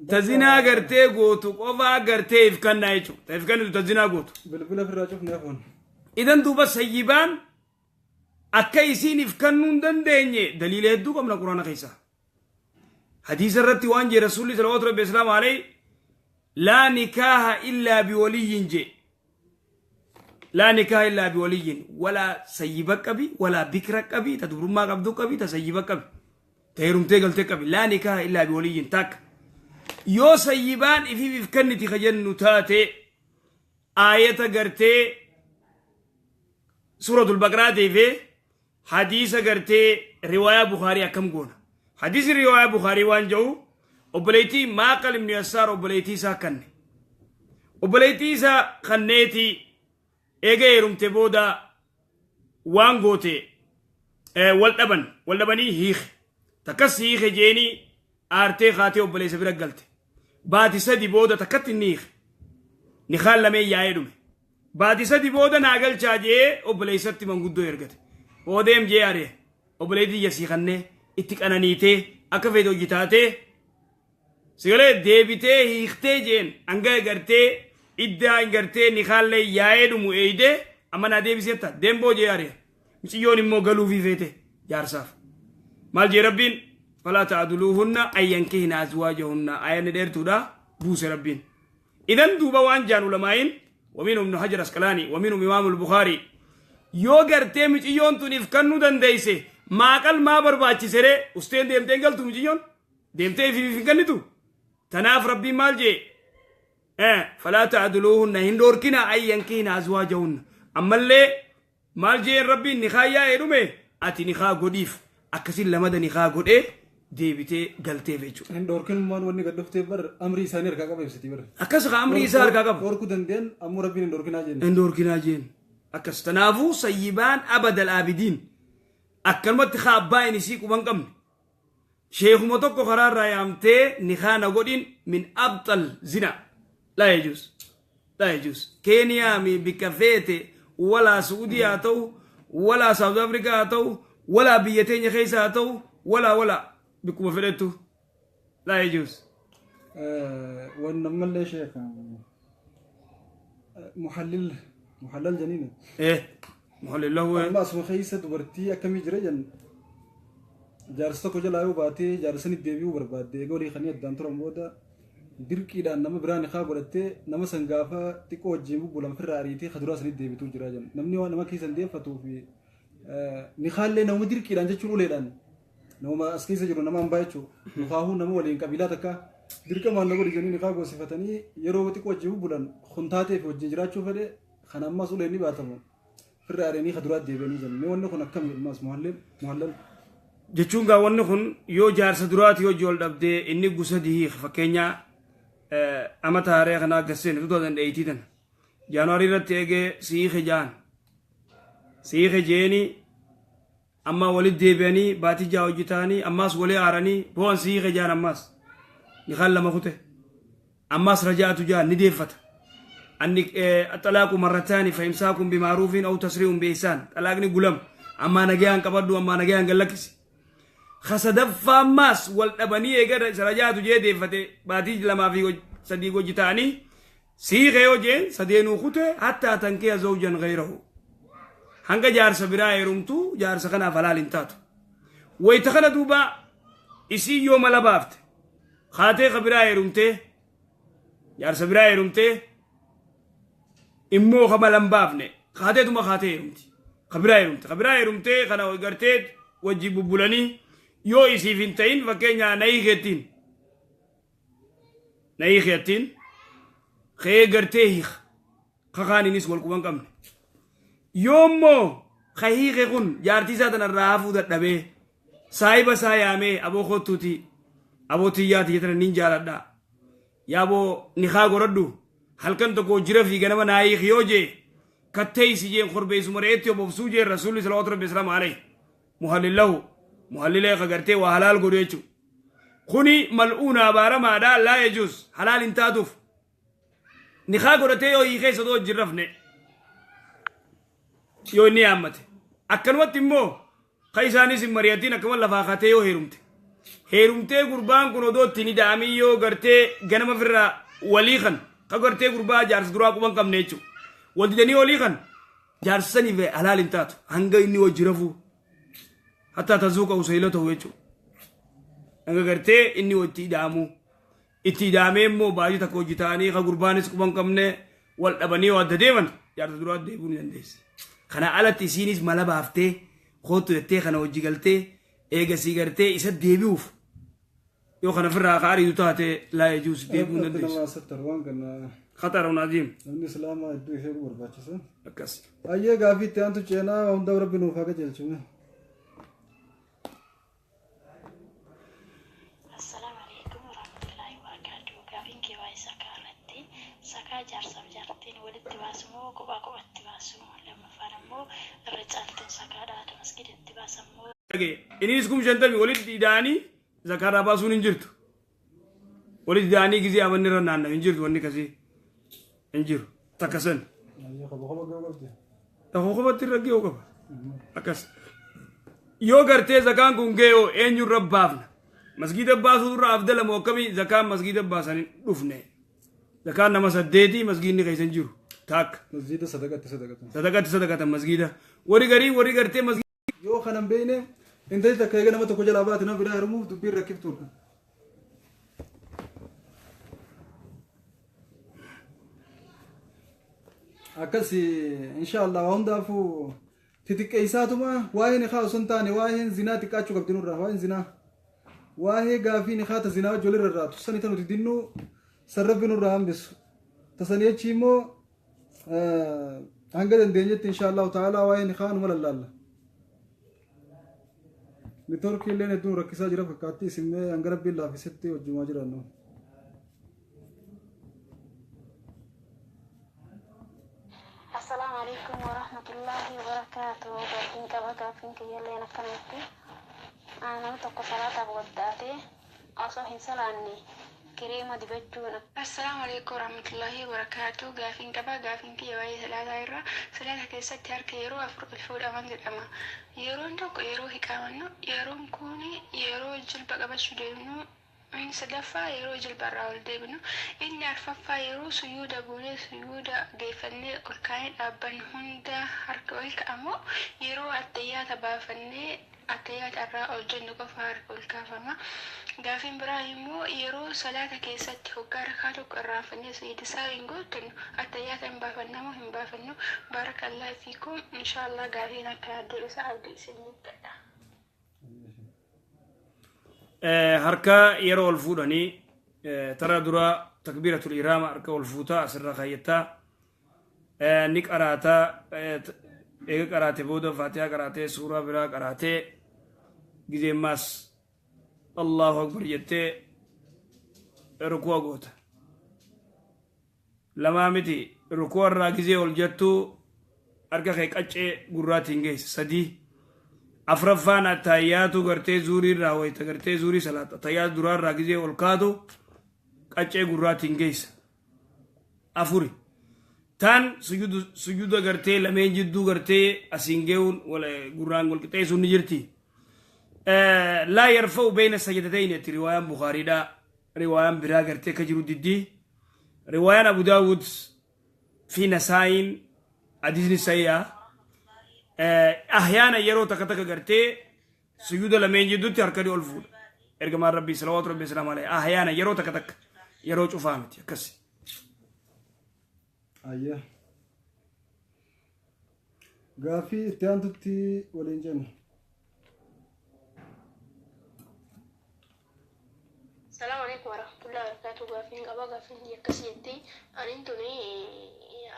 تزينا أغرتي قوتو قفا أغرتي إفيف كان نايجو إفيف كانتو تزينا قوتو Bilbila firraa cufnee afaan. إذن دوبا سيبان أكايسين إفكانون دنديني دليل هدو قمنا قرآن خيسا حديث الرتي وانجي رسول الله صلى الله عليه وسلم عليه لا نكاح إلا بولي جي لا نكاح إلا بولي ولا سيبك بي ولا بكرك بي تدبر ما قبدوك بي تسيبك بي تيرم تيقل تكبي لا نكاح إلا بولي تاك يو سيبان إفي إفكانتي خجن نتاتي آية قرتي سورة البقرة في حديث قرتي رواية بخاري كم قونا حديث رواية بخاري وان جو وبليتي ما قال من يسار وبليتي سا كن وبليتي سا خنيتي ايجا يرم تبودا وان قوتي واللبني هيخ تكس هيخ جيني آرتي خاتي وبليس برق قلت باتي سدي بودا تكت النيخ نخال لمي يايدومي baati sadi booda naagalchaa jee obboleessatti manguddoo ergate boodeem jee aree obboleetti yasiiqannee itti qananiitee akka fedhe hojjitaatee sigalee deebitee hiiktee jeen hanga gartee iddaa gartee nikaallee yaa'ee dhumu eeyidee amma naa deebisetta deemboo jee aree miciyyoon immoo galuufii feete jaarsaaf maal jee rabbiin falaa ta'aduluuhunna ayyankihina azwaajahunna ayanni dheertuudha buuse rabbiin idan duuba waan jaan ulamaayin ومنهم ابن حجر اسقلاني ومنهم امام البخاري يو غرتي مجيون تنيف كنو دنديسه ما قال ما برباچي سره استين ديمتين قال تو مجيون ديمتي في كنتو تناف ربي مالجي فلا تعدلوهن هندوركنا اي ينكينا ازواجهن اما اللي مالجي ربي نخايا يدومي اتي نخا غوديف اكسين لمد نخا غودي ديبتي غلتي فيچو Hindorkin maan wanni gad dhuftee bar amrii isaanii harkaa qaba ibsiti bar. اكس امري سار كاكب Dorku dandeen ammoo rabbiin hindorkinaa jenna. اندوركنا جين اكس تنافو سيبان ابد الابدين اكلمت خاباين يسيكو بنقم شيخ متوكو قرار رايامتي نخانا غودين من ابطل زنا لا يجوز لا يجوز كينيا مي بكافيتي ولا سعودية تو ولا ساوث افريقيا تو ولا بيتين خيسا تو ولا بكم فريتو لا يجوز ونملي شيخ محلل جنين. ايه محلل له ما اسمه خيسة دبرتي أكمل جريان جارستو كجلا يو باتي جارسني ديبيو برباد يقولي خنية دانترم بودا dirqii dhaan nama biraan ikaa godhattee nama san gaafa xiqqoo wajjin bubbulan firraa ariitee kaduraa sanit deebituu jira jedhan namni waan nama keessan deeffatuu fi nikaallee nama dirqiidhaan jechuun uleedhaan nama as keessa jiru nama hambaa jechuun nukaahuu nama waliin qabiilaa takka dirqamaan nama waliin nikaa goosifatanii yeroo xiqqoo wajjin bubbulan huntaatee fi wajjin jiraachuu fedhe kan ammas uleen ni baatamu firraa arianii kaduraa deebianii jedhan mee wanni kun akkam ammas muhallal jechuun gaa wanni kun yoo jaarsa duraati yoo jool dhabdee inni gusa dihii fakkeenyaa ama taaree kana gasseen 2018 jaanuaarii irratti eegee siike jeeni amma walit deebi'anii baatii jaa hojjetaanii ammaas walii aaranii bo'an siike jaan ammaas ni kan lama kute ammaas rajaatu jaan ni deeffata anni xalaaqu marrataani fa imsaakum bimaaruufin aw tasriihun biihsaan xalaaqni gulam ammaa nagayaan qabaddu ammaa nagayaan gallakkisi خسدفا ماس والأبنية قدر سرجات جدي فتى باتيج لما في سدي وجتاني سيغ يوجين سدينو خته حتى تنكي زوجا غيره هنگا جارس برا يرمتو جارس خنا فلال انتاتو ويتخنا دوبا اسي يوم لبافت خاتي خبرا يرمته جارس برا يرمته امو خمالن بافنه خاتي دوما خاتي يرمتي خبرا يرمته خنا وغرتيت وجي ببولاني يو اسي فينتين فكينيا نايغيتين خي غرتيخ خخاني نيس والكوان كم يومو خيغي غن جارتي ساتن الرافو دبي سايبا سايامي ابو خوتوتي ابو تياتي يتر نينجا لدا يابو نخا غردو halkan to ko jira fi ganama nayi khiyoje kattay sije khurbe sumreetyo bofsuje rasul sallallahu alaihi wasallam alayhi muhallilahu muhallile khagarte wa halal godechu khuni mal'una barama da la yajuz halal intaduf nikha godate yo yi khayso do jirafne yo ni amate akkan watimmo khaysani sim mariyatina kamal lafa khate yo herumte gurban kuno do tini dami yo garte ganama firra walikhan خبرتي غربا جارس درا كوبان كم نيچو ولدني ولي خان جارسني في حلال انتات هنگا اني وجرفو حتى تزوق وسيلته ويچو هنگا غرتي اني وتي دامو اتي دامي مو باجي تكو جتاني غربانس كوبان كم نه ول ابني ودديمن جارس درا ديبون نديس خنا على تسينيس مالا بافتي خوتو تي خنا وجيغلتي ايغا سيغرتي اسد ديبيوف يو خنا فرا قاري دوتاتي لا يجوز ديبون نديس خطر عظيم الاسلام ادو هي غرباچس اكس ايه غافي تانتو چنا وند رب نو فاك جلچو السلام عليكم ورحمة الله وبركاته كافين كي واي سكارتي سكا جارس بجارتين ولد تباسمو كوبا كوبا تباسمو لما فارمو الرجالتين سكارات مسجد تباسمو انيسكم جنتمي ولد داني زكارا باسون انجرتو ولد داني غزي امن رنان انجرتو وني كسي انجر تكسن خبر ترغي وقف اكس يو غرتي زكان كونغيو انيو ربافنا مسجد باسو افضل موكمي زكان مسجد باسن دفنه زكان نما سديتي مسجد ني كيسن جيرو تاك مسجد صدقه مسجد وري غرتي مسجد يو خنم بينه انت تكايغ نما تو كجلا باتنا بلا رمو تبير ركبتو akasi insha Allah hundafu titiqeysatuma wahin kha suntani wahin zina tikachu qabdinurra wahin zina wahi gafi ni khata zina jolirra tusani tanu tidinnu sarrabbinurra ambis tasaniyechi hangadan denjet insha Allah taala wahin khan malalla nitorki lene dun rakisa jira fakati simme angarabbi la fi sitti wajuma jirano السلام عليكم ورحمة الله وبركاته وبركين كبكا فينك يلي نكمتي أنا متوقع صلاة وداتي أصوحي سلاني كريمة دبجونا السلام عليكم ورحمة الله وبركاته قافين كبا قافين كي يواي ثلاثة إيرا ثلاثة كيسات تارك يرو أفرق الفول أمان الأما يرون توك يرو هكامنو يرو مكوني يرو جلب قبشو دينو من سدفا يرو جلب الراول ديبنو إني أرففا يرو سيودا بولي سيودا قيفني والكاين أبن هندا هركويك أمو يرو التيات بافني التيات الراول جندو كفارك والكافما قافين براهيمو يرو صلاة كيسات هكار خاتوك الرافني سيد ساين قوتن التيات بافنمو هم بافنو بارك الله فيكم إن شاء الله قافين كادو سعودي سنين كدا harka yeroo wal fuudhanii tara dura takbiiratul ihraama harka wal fuutaa asirra kaayyataa ni qaraataa eega qaraate booda faatihaa qaraatee suuraa biraa qaraatee gizeemmaas allahu akbar jettee rukuu goota lamaa miti rukuu irraa gizee ol jettuu harka kee qaccee gurraatiin geessa sadii afraffaan attayyaatu gartee zuurii irraa wayita gartee zuurii salaata attayyaatu duraa irraa gizee ol kaatu qaccee gurraatiin geessa afuri tan sujuuda gartee lameen jidduu gartee asiin geewun gurraan wal qixeessuun ni jirti laa yarfa'u bayna sajdatayni ati riwaayaan bukaariidha riwaayaan biraa gartee ka jiru diddii رواية أبو داود في نسائين حديث سيئة أحيانا يرو تكتك قرتي سجود لمن جدوتي هركدي ألفود إرجع ربي صلوات ربي سلام عليه أحيانا يرو تكتك يرو شوفامتي كسي أيه غافي تيانتي ولينجن السلام عليكم ورحمة الله وبركاته. غافين قبا غافين يكسيتي أنتوني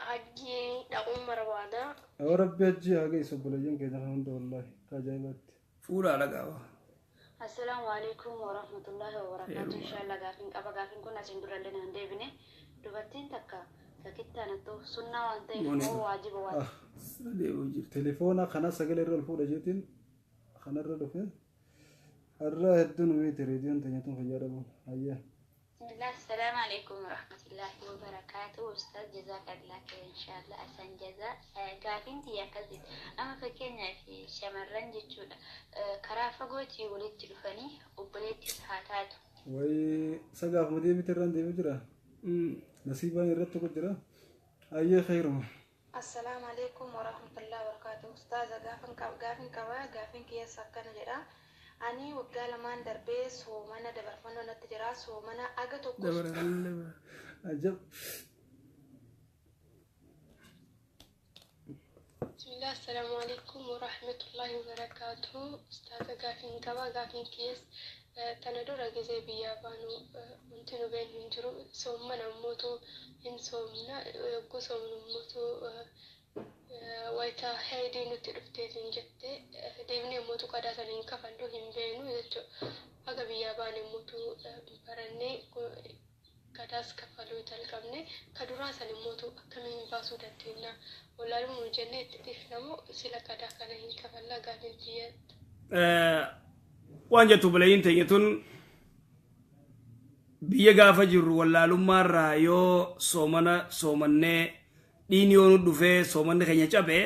حجي دقوم مروادا أو ربي أجي هاجي سبلين كذا الحمد لله كجايبت فورا لقاوا السلام عليكم ورحمة الله وبركاته. إن شاء الله غافين قبا غافين كنا سندرا لنا هندبني دوبتين تكا ككتا نتو سنة وانتي مو واجب واجب تليفونا خنا سجل الرفول جيتين خنا الرفول الراه الدنو ميت ريديون تنيتون خياربو أيه بسم الله. السلام عليكم ورحمة الله وبركاته. أستاذ جزاك الله خير إن شاء الله أحسن جزاء. قافين يا كذب أما فكرنا في شمران جتودا كرافة قوتي ولدت لفني وبليت هاتات وي سقاف مدي بتران دي بجرا نصيبا يرتو كجرا أيه خيرهم. السلام عليكم ورحمة الله وبركاته. أستاذ غافين كيا سكن جرا أني وقال ما ندربس ومنا دبرفنا نتجراس ومنا أجتو دبر عجب. بسم الله. السلام عليكم ورحمة الله وبركاته. أستاذ غافين كيس تندور جزء بيابانو منتنو بين هنجرو سومنا موتو إن سومنا يقو سومنا موتو ويتا هيدي نترفتي تنجتة ديفني موتو كذا سنين كفندو هم بينو يجو أجا بياباني موتو براني كداس كفلو تلقمني كدورا سنين موتو كمين باسو دتينا ولا المجنة تفهمو سلا كذا كنا هين كفلا قابل جيت waan jettu bilayin tenyetun biyya gaafa jirru wallaalummaarraa yoo soomannee dhiini yoo nu dhufee soomanni keenya cabee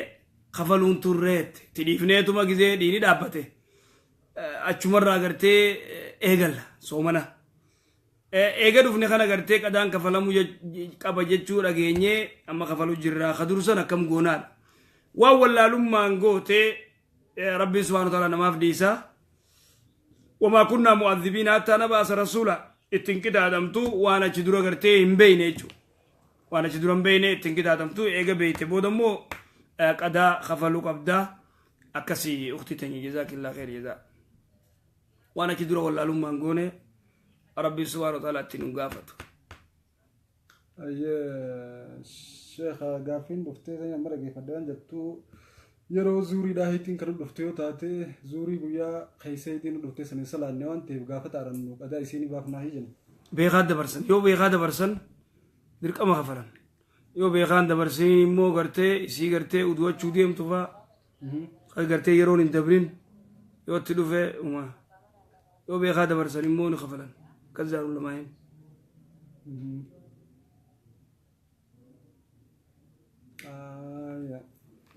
kafaluun turreetti itti dhiifneetuma gizee dhiini dhaabbate achumarraa agartee eegalla soomana eega dhufne kana agartee qadaan kafalamuu qaba jechuu dhageenyee amma kafalu jirraa kadursan akkam goonaadha waan wallaalummaan gootee rabbiin subhaanahu wa ta'aala namaaf dhiisaa وما كنا مؤذبين حتى نبعث رسولا اتنكدا دمتو وانا تشدرو غرتي مبين ايجو وانا تشدرو مبين اتنكدا دمتو ايغا بيتي بودمو قدا خفلو قبدا اكسي اختي تني جزاك الله خير جزاء وانا تشدرو ولا لوم مانغوني ربي سبحانه وتعالى تنغافتو اي شيخ غافين بفتي زي مرغي فدان جتو yeroo zuurii daahitiin kan dhufte yoo taate zuurii guyyaa keessayitiin dhufte sanin salaanne waan ta'eef gaafa taarannu qadaa isiin baafnaa hijan beekaa dabarsan yoo beekaa dabarsan dirqama kafalan yoo beekaan dabarsin immoo gartee isii gartee uduwachuu deemtu faa kan gartee yeroon hin dabrin yoo itti dhufe yoo beekaa dabarsan immoo ni kafalan kazzaaru lamaayim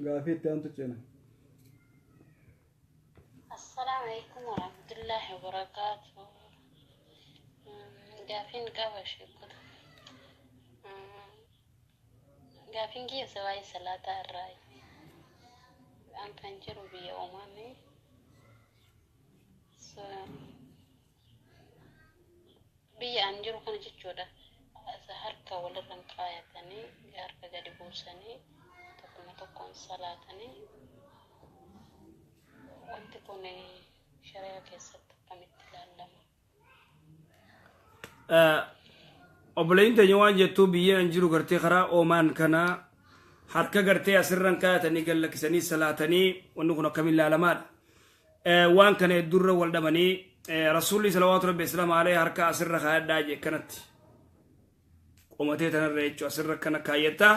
غافي تانتو تشينا. السلام عليكم ورحمة الله وبركاته. غافين قبا شكرا غافين كي سواي صلاة الراي أم فنجروا بي أمامي بي أنجروا كان جتشودا سهركا ولا رنقايتني هركا قد بوسني تكون صلاتني وانت كوني شريعة كيسة قمت للما obboleeyyin teenya waan jettuu biyya an jiru gartee karaa oomaan kana harka gartee asirran kaayatanii gallakkisanii salaatanii wanni kun akkamiin ilaalamaadha waan kana heddurra wal dhabanii rasuulli salawaatu rabbi islaama alee harka asirra kaayadhaa jee kanatti qomatee tanarra jechuu asirra kana kaayyataa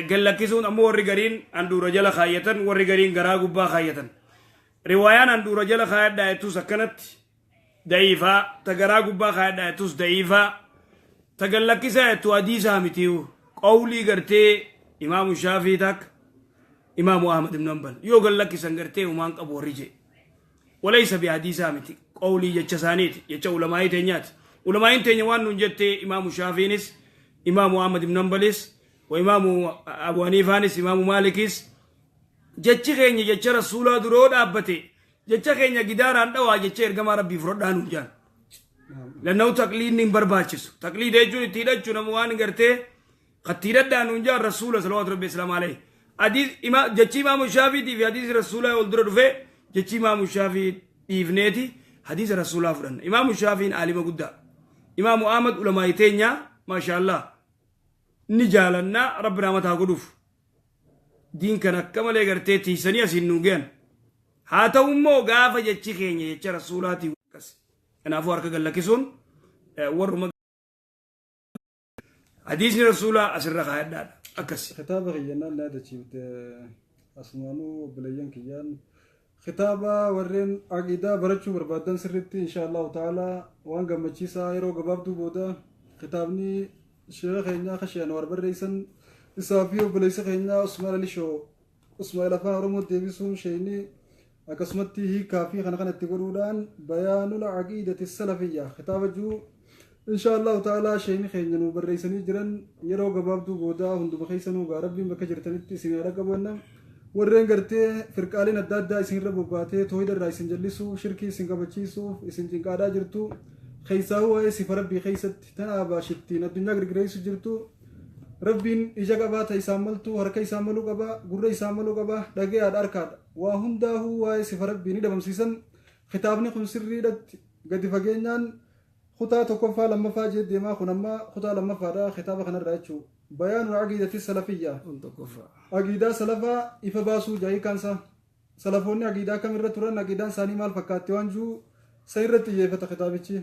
gallakkisuun ammoo warri gariin anduura jala kaayyatan warri gariin garaa gubbaa kaayyatan riwaayaan anduura jala kaayadhaa jettuus akkanatti da'iifaa ta garaa gubbaa kaayadhaa jettuus da'iifaa ta gallakkisaa jettu hadiisaa mitiiwu qawlii gartee imaamu shaafii takka imaamu ahmad ibn hanbal yoo gallakkisan gartee umaan qabu warri jee walaysa bihadiisaa miti qawlii jecha isaaniiti jecha ulamaa'ii teenyaati علماء تين وان نجت إمام شافينس إمام أحمد بن حنبلس وإمام أبو حنيفانس إمام مالكس جتشي خيني جتشي رسول درود أبتي جتشي خيني جدار عنده واجتشي إرجما ربي فردان وجان لأنه تقليد نبرباتشس تقليد يجون تيرج نموان قرته قتيرة دان وجان رسول صلى الله عليه وسلم عليه حديث إمام جتشي إمام الشافعي في حديث رسول الله والدرود في جتشي إمام الشافعي إفنيتي حديث رسول الله فرن إمام الشافعي عالم قدا إمام أحمد علماء تينيا ما شاء الله نجالنا ربنا متى قدوف دين كان كمال قرته تيسني أسنوجان هاتا أمو قافة جتشي خيني جتشي رسولاتي وكس أنا أفوارك قال لك سون ورم حديث رسول الله أسر خير داد أكس خطابة خيانا نادا تشيبت أسمانو بليان كيان خطابة ورين عقيدة برچو بربادن سرتي إن شاء الله تعالى وان قمتشيسا يرو قبابدو بودا خطابني شيخ خينا خشيان وربر ريسن إسافيو بليس خينا اسمال لشو اسمال أفان رمو ديبسوم شيني أكسمتي هي كافي خنقنا تقولون بيان العقيدة السلفية خطاب جو إن شاء الله تعالى شيني خينا نوبر ريسني جرن يرو قبابدو بودا هندو بخيسنو غاربين بكجرتنتي سينيرا قبونا warreen gartee firqaaleen adda addaa isin irra bobbaatee toohida irraa isin jallisuu shirkii isin qabachiisuuf isin cinqaadaa jirtu keeysaa waa'ee sifa rabbii keeysatti tan abaashittiin addunyaa girgireessu jirtu rabbiin ija qabaata isaan maltu harka isaan maluu qaba gurra isaan maluu qaba dhageedha harkaadha waa hundaahuu waa'ee sifa rabbii ni dhabamsiisan kitaabni kun sirriidhatti gadi fageenyaan kutaa tokkoffaa lammaffaa jee deemaa kun amma kutaa lammaffaadha kitaaba kanarraa jechuu بيان العقيدة السلفية عقيدة سلفا إفباسو جاي كانسا سلفوني عقيدة كاميرا تورن عقيدة ساني مال فكاتي وانجو سيرت يفتا خطابتي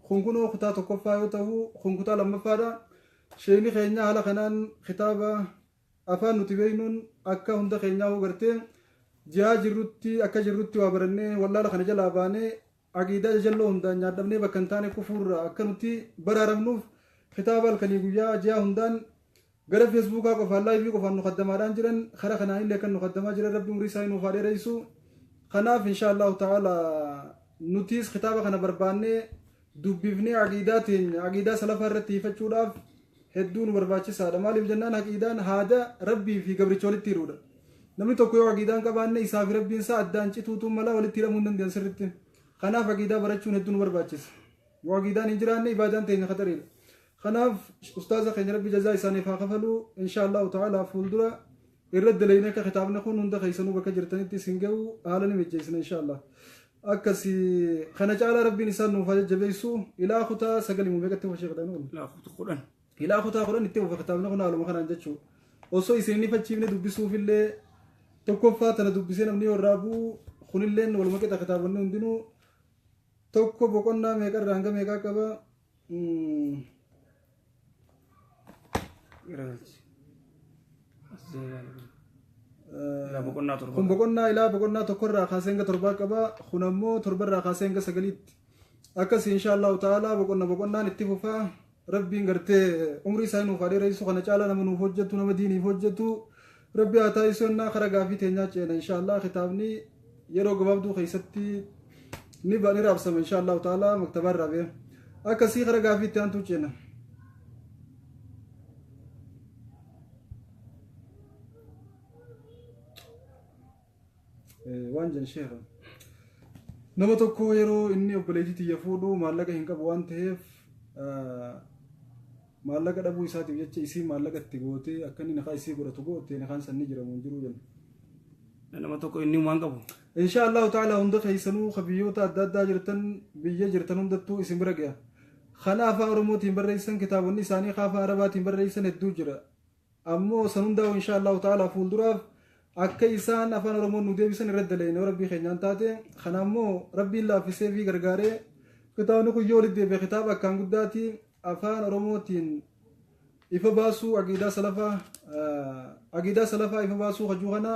خنكونو خطا تقفا يوتهو خنكتا لما فادا شيني خينيا على خنان خطابة أفان نتبينون أكا هندا خينيا وغرتي جا جروتي أكا جروتي وابرني والله لخنا جلاباني عقيدة جلو هندا نادمني بكنتاني كفور أكا نتي برارمنوف خطابة الكنيقيا جا هندان غير فيسبوك أو فالله يبيكو فان نقدم جرن خرا خنا إلا كان نقدم جرن ربي مريساين وفاري رئيسو خناف إن شاء الله تعالى نوتيس خطابة خنا برباني دوبيفني عقيدة سلفا رتي فتشولاف هدون برباچي ساده مالي بجنان عقيدان هذا ربي في قبر چولي تيرودا نمي تو كيو عقيدان كباني إساف ربي إنسا أدانچي توتو ملا ولي تيرا مندن دين سرتي خناف عقيدة برچون هدون برباچيس وعقيدان إنجران إبادان تين خطرين خناف أستاذ خير ربي جزاء ساني فاقفلو إن شاء الله تعالى فولدرا الرد لينا كخطابنا خون هندا خيسنو بكجرتني تسنجو عالني مجيسنا إن شاء الله أكسي خنا جعل ربي نسان نوفاج جبيسو إلى أخوتا سجل مبيكتي وشيخ دانون لا أخوت القرآن إلى أخوتا قرآن نتيو فكتابنا خون على مخنا نجتشو وصو يسيني فتشيفني دبسو في اللي تكوفا تنا دبسين أمني ورابو خون اللين والمكتا خطابنا ندينو تكو بقولنا ميكا رانجا ميكا كبا kun boqonnaa ilaa boqonnaa tokkorraa kaaseenga torbaa qaba kun ammoo torbarraa kaaseenga sagaliitti akkas insha allahu ta'ala boqonnaan itti fufaa rabbiin gartee umrii isaa nuuf adeeraysu kana caala nama nuuf hojjetu nama diiniif hojjetu rabbi haa taasisu ennaa kara gaafii teenyaa ceena insha allah kitaabni yeroo gabaabduu keessatti ni raabsama insha allahu ta'ala maktabaa irraa bee akkasii kara gaafii itti aantuu ceena waan jen sheekha nama tokko yeroo inni obboleettii tiyya fuudhu maallaqa hin qabu waan ta'eef maallaqa dhabuu isaatiif jecha isii maallaqa itti gootee akka inni nakaa isii godhatu goote nakaan sanni jiramu hin jiru jenna. nama tokko inni waan qabu. insha allahu ta'ala hunda keessanuu biyyoota adda addaa jirtan biyya jirtan hundattuu isin bira ga'a. kana afaan oromootiin barreessan kitaabonni isaanii afaan arabaatiin barreessan hedduu jira ammoo san hundaa'u insha allahu ta'ala fuulduraaf akka isaan afaan oromoon nu deebisan irratti dalayne rabbii keenyaan taate kana ammoo rabbiin laaffisee fi gargaaree kitaabni kun yoo walitti deebi'e kitaaba akkaan guddaati afaan oromootiin ifa baasuu aqiidaa salafaa ifa baasuu hajuu kana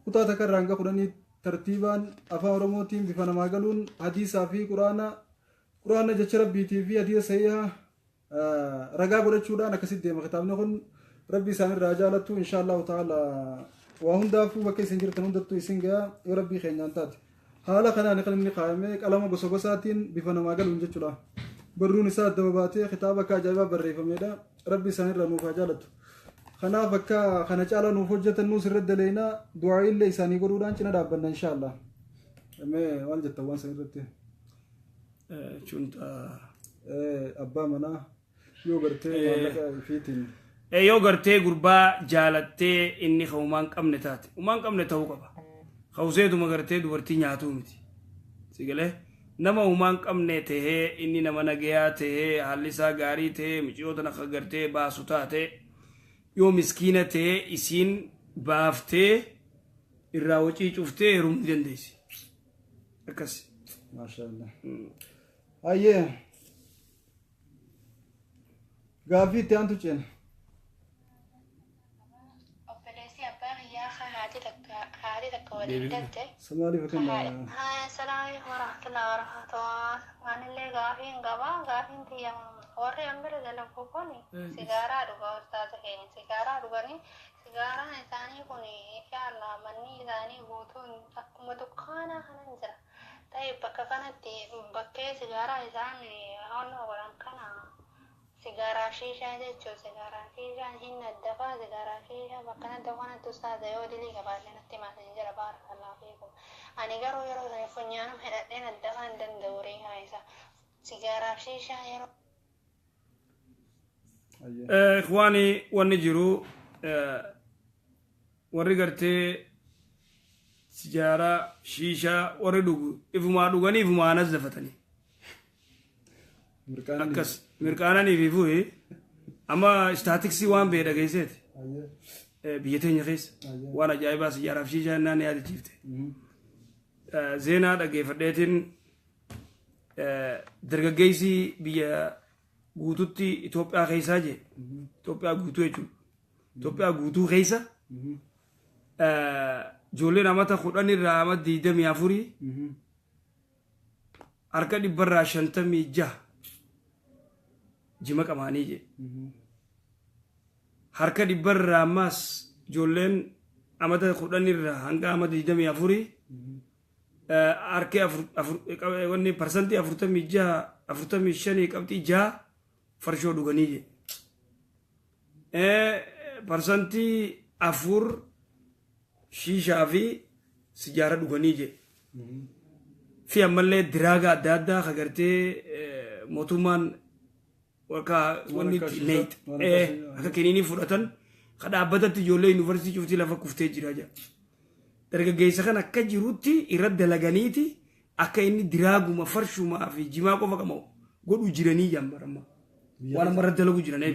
kutaa takka irraa hanga kudhanii tartiibaan afaan oromootiin bifa namaa galuun hadiisaa fi quraana jecha rabbiitii fi hadiisa sahiha ragaa godhachuudhaan akkasitti deema kitaabni kun rabbi isaanirraa jaalattu insha allahu ta'ala waa hundaafuu bakka isin jirtan hundattuu isin ga'a yoo rabbii keenyaan taate haala kanaan kan inni qaayame qalama gosa gosaatiin bifa namaa galuun jechuudha برون ساد دباباتي خطابك جايبا بريفه ميدا ربي سانر نوفا جالتو خنا فكا خنا جالا نوفجت النوس رد لينا دعاء اللي ساني قرودان چنا دابنا ان شاء الله ما والجت وان سنرتي شنت ابا منا يو غرتي مالك فيتين yoo gartee gurbaa jaalattee inni hawmaan qabne taate umaan qabne ta'uu qaba hawseetuma gartee dubartii nyaatuu miti sigalee nama umaan qabne tahee inni nama nagayaa tahee haalli isaa gaarii tahee micoota naka gartee baasu taate yoo miskiina tahee isiin baaftee irraa wacii cuftee heerumni dandeessi akkas maashaallah ayyee gaafii itti aantu ceena سمالي فكنا السلام عليكم ورحمة الله وبركاته. أنا اللي قاعدين قاعدين تيا وري أمبر جل كوكوني سيجارة دوغا أستاذ هين سيجارة دوغاني سيجارة إنساني كوني إن شاء الله مني إنساني بوتون مدكانا هننزل طيب بكنا تي بكى سيجارة إنساني هون وران كنا سيجارة شيشة جتشو سيجارة شيشة هنا الدفا سيجارة شيشة بكنا دفعنا تستاذ يودي لي قبلنا تما سنجر بارك الله فيكم أنا قالوا يرو زي فنيانا مهدين الدفا عندن دوري هايسا سيجارة شيشة يرو إخواني ونجرو ورقرتي سيجارة شيشة وردوغو إفما دوغاني إفما نزفتني أكس مركانا نيفيفوه أما استاتيكسي وان بيدا كيسيت بيتين يخيس وانا جايبا سيجارة شيشة ناني هذه جيفته زينا دا كيفرديتين درغاقيسي بيا guututti Itoophiyaa keessaa je Itoophiyaa guutuu jechuudha Itoophiyaa guutuu keessa ijoolleen amata 10 irraa amata 24 harka 156 jima qamaanii je harka 100 irraa ammas ijoolleen amata 10 irraa hanga amata 24 harka wanni parsantii 45 qabxii 6 فرشو دوغانيجي برسنتي أفور شيشة في سيجارة دوغانيجي في أمالي دراغا دادا خغرتي موتومان وكا وني نيت هكا كينيني فرطن خدا أبادت جولي يونيفرسيتي شفتي لفا كفتي جراجا درغا جيسا خان أكا جروتي إرد دلغانيتي أكا إني دراغو ما فرشو ما في جماعكو فكا مو قولوا جراني جنبرما وانا مرد لو جرنا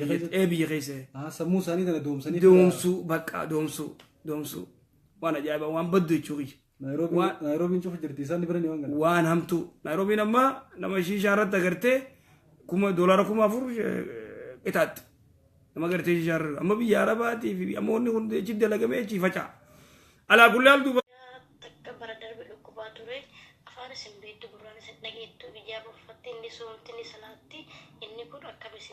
بي خيسه سمو ساني ده دومسني دومسو بقى دومسو وانا جايبه وان بدو يشوي نيروبي نشوف جرتي ساني برني وان وان همتو نيروبي نما شي شارت غرتي كما دولار كما فور اتات نما غرتي شار اما بي عرباتي في اموني كون جد لغمي شي فچا على كل حال دو تكبر درب الكباتوري افارس بيت قران سنغيتو اجابه فتني سولتني صلاتي اني كون اكبس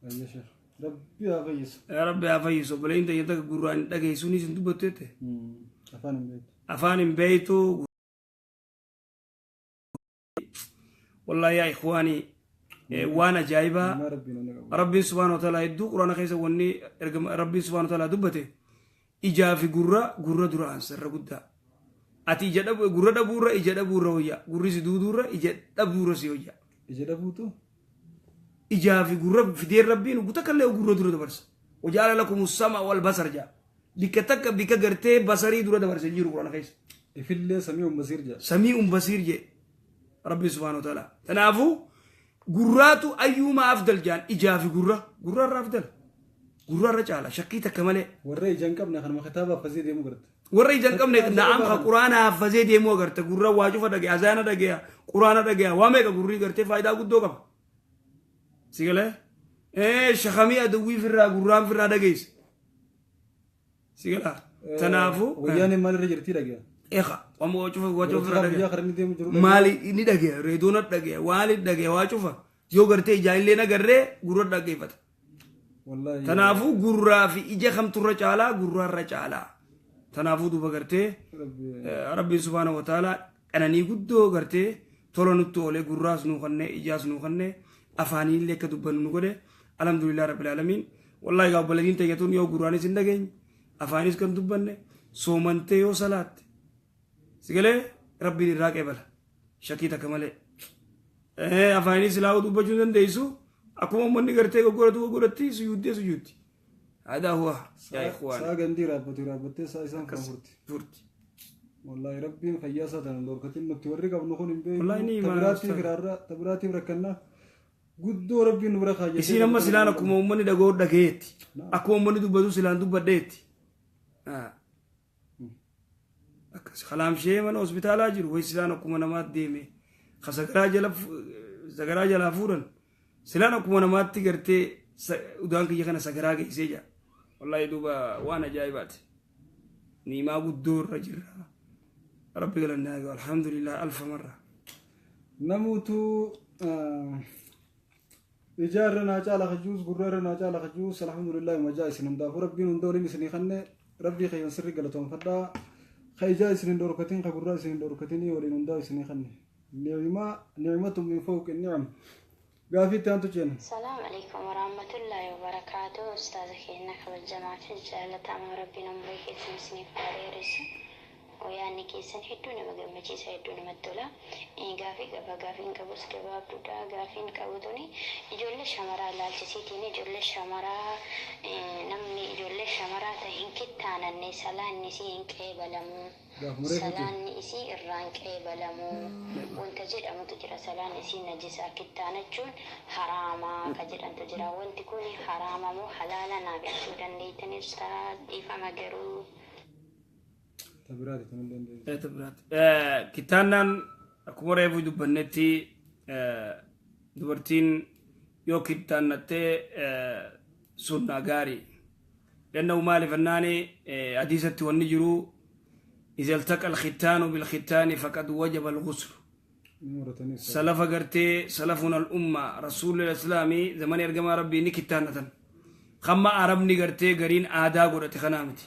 يا شيخ ربي افيس يا ربي افيس بلين تيتا قران دغيسوني سنتو بتته افان بيتو والله يا اخواني وانا جايبه ربي سبحانه وتعالى يدو قران خيسه وني ربي سبحانه وتعالى دبته اجافي غرا دران سر غدا ati ija dabu gurra daburra ija daburra hoya gurri si dudurra ija daburra si hoya ija dabutu ija fi gurra fidir rabbin guta kalle gurra dura dabarsa wajala lakum as-sama wal basar ja bikatak bika garte basari dura dabarsa jiru qur'an kais ifille sami'un basir je rabbi subhanahu wa ta'ala tanafu gurratu ayyuma afdal jan ija fi gurra afdal gurra rajala shakita kamale warra ijan qabna khan makhtaba fazid yemu gart وري جنكم نعم القرآن حفظي ديمو غرت غرا واجفة دقي أذان دقي قرآن دقي وامي كغري غرت فايدة قدو كم سيقله شخامي أدوي في الرا غرام في الرا دقيس سيقله تنافو وياني مال رجرتي دقي إخا وامو واجفة في الرا دقي مالي إني دقي ريدونات دقي والد دقي واجفة يو غرت جاين لنا غرة غرا دقي فت والله تنافو غرا في إجا خم ترجعلا غرا رجعلا تنافو دوبا غرتي ربي سبحانه وتعالى أنا نيقدو غرتي tola nutti oolee gurraas nuu kannee ijaas nuu kannee afaanii illee akka dubbannu nu godhe alhamdulillah rabbil alamin wallahi gaa obboleeyyiin tayyatuun yoo gurraanis hin dhageenye afaanis kan dubbanne soomantee yoo salaatte sigalee rabbiin irraa qeebala shakkii takka malee afaanis silaa dubbachuu dandeessu akkuma uummanni gartee goggoratti suyuutti هذا هو يا إخوان ساقن دي رابطة سايسان فرتي والله ربي خياسة دور كتير نبتوري قبل نكون نبي والله إني ما تبراتي بركنا قدو ربي نبرة خاجة يصير لما سلان أكو مؤمن دعور دقيت أكو مؤمن دبادو سلان دبادت خلام شيء من هوسبيتال أجر وهي سلان أكو منامات ديمه خسكرا جلا فورن سلان أكو منامات تقرتي udaan kiyya kana sagaraa geessee jira wallahi duuba waan ajaa'ibaati niimaa guddoo irra jirra rabbi galannaa egaa alhamdulillah alfa marra namuutu ijaarra naa caala kajuus gurraarra naa caala kajuus alhamdulillah majaa isin hundaafuu rabbiin hunda waliin isinii kanne rabbii kayyan sirri galatoonfadhaa ka ijaa isinin dhorkatin ka gurraa isinin dhorkatinii waliin hundaa isinii kanne ni'matun min fawqi ni'am قافي تانتو جن السلام عليكم ورحمة الله وبركاته أستاذ كينا خبر جماعة الجالة تامر ربنا مريكي سنسني فاريرس ويعني كيسن هدونا مجمع كيسن هدونا مدولا قافي قافين كبوس كباب دودا قافين كبودوني يجول شمرا لالتسيتيني يجول شمرا نمني يجول شمرا تهنكتانا نسالان نسي هنكي بلمو سلان إسي الرانك بلمو وانتجد أمو تجرى سلان إسي نجسا كتانا جون حراما كجر أن تجرى وانتكوني حراما مو حلالا ناقل سودان ليتني استاذ إفا مقرو تبرات كتانا أكو ريفو دبنتي دبرتين يو كتانا تي سنة غاري لأنه مالي فناني حديثة والنجرو إذا التقى الختان بالختان فقد وجب الغسل سلف قرتي سلفنا الأمة رسول الإسلامي زمان يرجم ربي نكتانة خما عربني قرتي قرين آدا قرتي خنامتي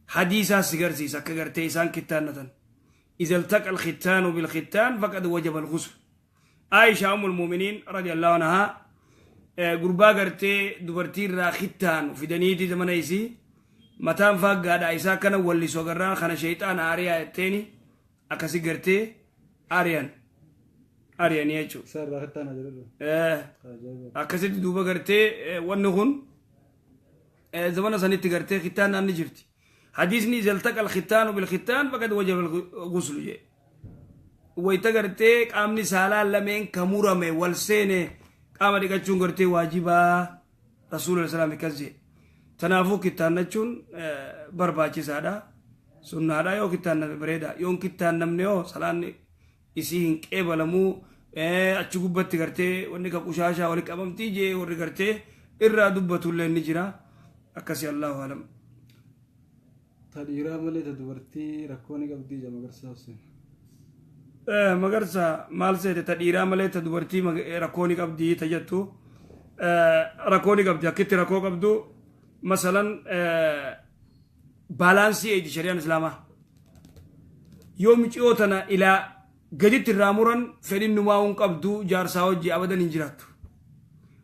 حديثا سيقرتي سكا قرتي إسان كتانة إذا التقى الختان بالختان فقد وجب الغسل عائشة أم المؤمنين رضي الله عنها قربا قرتي دبرتي را ختان في دنيتي زمان يسي متان فاق قاعد عيسى كان واللي سوغران خنا شيطان آريا التاني أكاسي قرتي آريان يجو سر راحتنا جلده أكاسي دوبا قرتي ونهون زمان سنت قرتي ختان أني جرتي حديثني إذا التقى الختان بالختان فقد وجب الغسل جي ويتا قرتي قامني سالا لمن كمورمي والسيني قام دي قچون قرتي واجبا رسول الله صلى الله عليه وسلم تنافو كتان نجون برباچي سادا سنادا يو كتان بريدا يون كتان نمنيو سلان إسيهن كيبالمو أچو قبت کرتے ونی کا کشاشا ولی قبمتی جے ور کرتے ارا دبت اللہ نجرا اکسی اللہ علم تدیرا ملے تدورتی رکھوانی قبدی جا مگرسا حسین مگرسا مال سے تدیرا ملے تدورتی رکھوانی قبدی تجتو رکھوانی قبدی کتی رکھو قبدو مثلا بالانسي ايدي شريعة الإسلام يوم جوتنا إلى قديت الراموران فرين نماون قبدو جار ساوجي أبدا نجراتو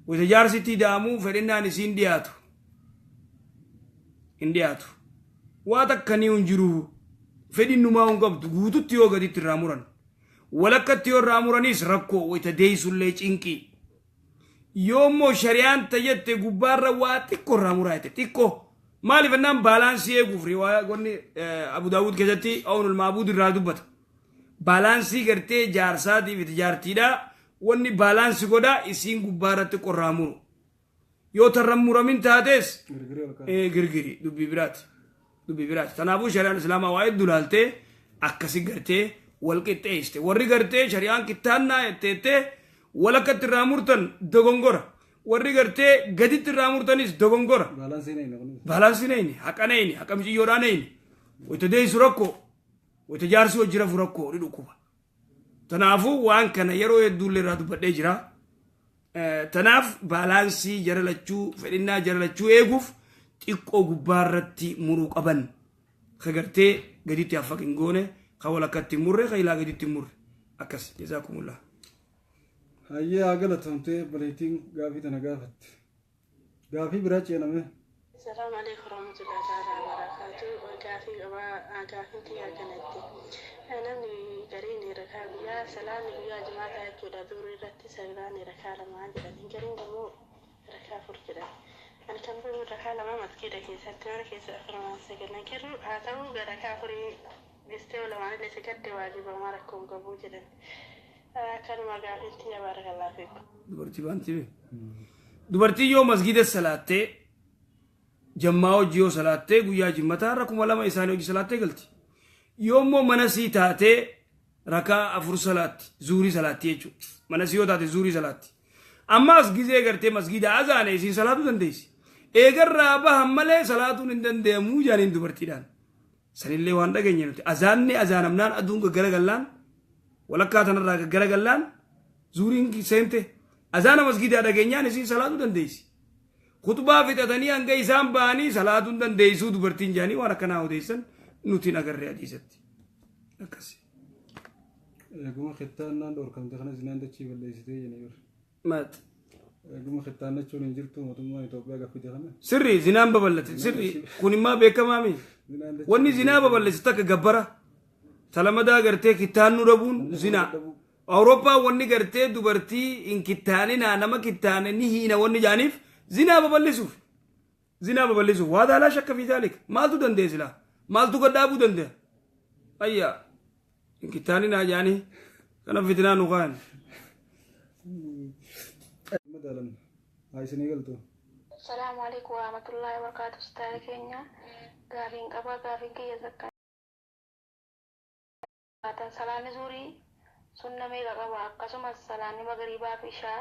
وإذا جار ستي دامو فرين نسين اندياتو واتكني انجرو فرين نماون قبدو قوتو تيو قديت الراموران ولكت تيو الرامورانيس ربكو ويتديسو الليج انكي يومو شريان تجت غبار واتكو رامورايت تيكو مالي فنان بالانسي يغف روايه غني ابو داود كجتي اون المعبود الرادبت بالانسي غرتي جارسادي في تجارتيدا وني بالانسي غدا اسين غبارت كو رامو يو ترمور من تادس غرغري دبي برات تنابو شريان الاسلام وايد دولالتي اكسي غرتي والكتيست وري غرتي شريان كتانا يتته ولكت الرامورتن دغونغورا ورغرتي غديت الرامورتنيس دغونغورا بالانسينيني حقانيني حقمجي يورانيني وتدي سركو وتجارسو جرا فركو ردوكوبا تنافو وان كان يرو يدول رادو بدجرا تناف بالانسي جرلچو فدينا جرلچو ايغوف تيكو غبارتي مرو قبن خغرتي غديت يافكين غونه خولكتي مره خيلا غديت مره أكس جزاكم الله. هيا قالتهم تي بليتين قافي تنقافت قافي براجي أنا مه. السلام عليكم ورحمة الله تعالى وبركاته. وقافي قافي تيا كنتي. أنا من قريني ركاب يا سلام يا جماعة كذا دوري رتي سلاني ركاب ما عندي لكن قرين قمو ركاب فرجة. أنا كم بقول ركاب ما متكيد كيس هتوان كيس آخر ما سكنا كيرو هاتو ركاب فري بيستوي لما عندي سكت واجب ما ركوم قبو جدا. كان ما قافي تيا بارك الله فيكم. دبرتي بانتي دبرتي يوم مسجد الصلاة جماعة جيو صلاة قويا جمتا ركوم ولا ما إنسان يجي صلاة قلتي يوم منسي تاتي ركا أفر صلاة زوري صلاة يجو منسي يو تاتي زوري صلاة أما أسجيزي أغرتي مسجد أذان إيسي صلاة دنديسي إيغر رابا همالي صلاة دندمو جانين دبرتي دان سنين اللي واندا غنينوتي أذانني أذان أمنان أدونك غرغلان ولا كاتنا راك غرغلان زورين كي سنتي أذان مسجد أدا غنيان إيسي صلاة دنديسي خطبة في تدني أنجا إسام باني صلاة دنديسو دبرتين جاني وانا كنا وديسن نوتين أجر رياديست أكسي قوم ختانا دور كم تخنا زنان تشي ولا يستوي يعني مات قوم ختانا شو نجرتو ما تمو يتوقع قفي تخنا سري زنان ببلت سري كوني ما بيك مامي وني زنا ببلت ستك جبرة سلام دا قرتي كتان نوربون زنا أوروبا وني قرتي دبرتي إن كتاني نما كتاني نهينا وني جانيف زنا ببلسوف وهذا لا شك في ذلك ما تدندي زلا ما تقدابو دندي أيا إن كتاني ناجاني كان فتنة نقان مثلا هاي سنيقلتو السلام عليكم ورحمة الله وبركاته. أستاذ كينيا قافين قبا قافين كي يزكى سلام زوري سنة ميغا قبا قسم السلام مغربا في شاء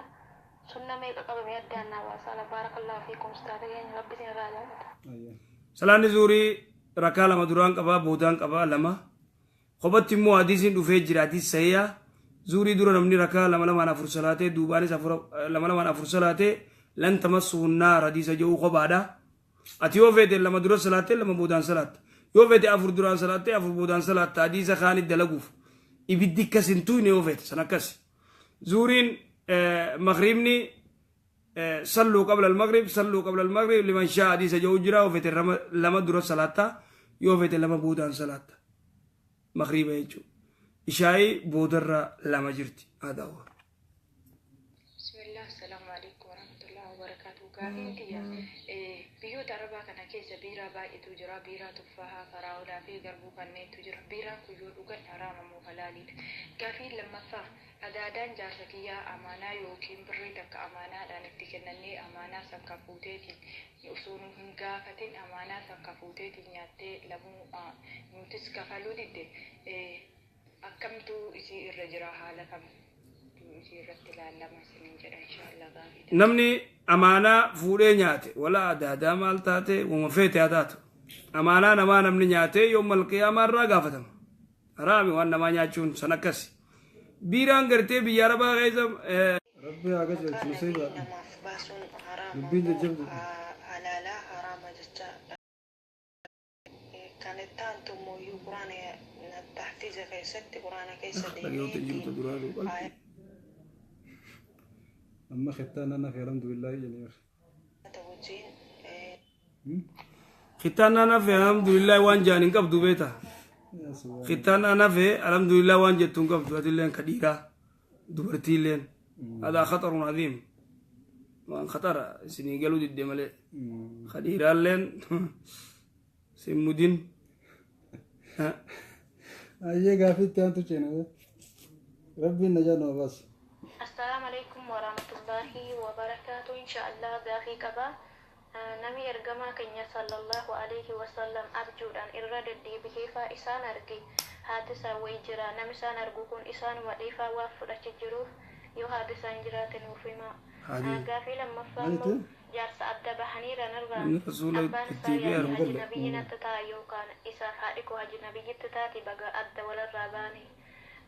سنة ميغا قبا ميدانا وصالة بارك الله فيكم أستاذ كينيا ربي سنراجع سلام زوري ركا لما دران قبا بودان قبا لما خبت مو حديثين دفع جراتي سيا زوري دورا نمني ركا لما نفر صلاته دوباني سفر لما نفر صلاته لن تمسوا النار حديث جو خبادا أتيو فيت لما درا صلاته لما بودان صلاة يو فيت أفر دران صلاته أفر بودان صلاة حديث خان الدلقوف يبدي كسنتو نيو فيت سنكس زورين مغربني صلوا قبل المغرب لمن شاء حديث جو جرا وفيت لما درا صلاة يو فيت لما بودان صلاة مغرب يجو إشاي بودر لما جرتي هذا هو. بسم الله السلام عليكم ورحمة الله وبركاته. قافين بيوت عربا كان كيس بيرا باي تجرا بيرا تفاها فراولا في قربو كان تجرا بيرا كيود وقت حرام مو حلالي. قافين لما فا أدادان جارسكيا أمانا يوكين بريدك أمانا دان تكنني أمانا سنكفوتيتي يوصونو هنقافتين أمانا سنكفوتيتي نياتي لمو نوتس كفالو دي أكمتو إسي الرجرا حالكم إسي رتلا لما سننجر إن شاء الله غافي نمني أمانة فوري نياتي ولا أدادا مالتاتي ومفيتي أداتو أمانة نما نمني نياتي يوم القيامة راقافتم رامي وانا ما نياتشون سنكسي بيران قرتي بياربا غيزم ربي أجل مصيبة باسون حرام ربي جبد حلالا حرام جتا كانت تانتو مو يو قرآن تحفيز كيست قرآن كيست أما ختانا أنا في الحمد لله يعني توجين ختانا أنا في الحمد لله وان جانين قبضو بيتا ختانا أنا في الحمد لله وان جتون قبضو هذه اللين كديرة دبرتي لين هذا خطر عظيم وان خطر سنين قالوا دي ملي خديرة لين سمودين أيه قافي تانتو چينا ربي نجانا بس السلام عليكم ورحمة الله وبركاته. إن شاء الله غافي كبا نمي إرجما كنيا صلى الله عليه وسلم أرجودا إراد الديبكيفا إسان أرجي هاتسا ويجرا نمسان أرجوكون إسان وديفا وافرة جروف يو هاتسا إنجرات وفيما غافي لما فهموا جارس أبدا بحنيرا نرغا أبان ساريا أجنبيين تتايو كان إسا فارقو أجنبي تتاتي بغا أبدا ولا الراباني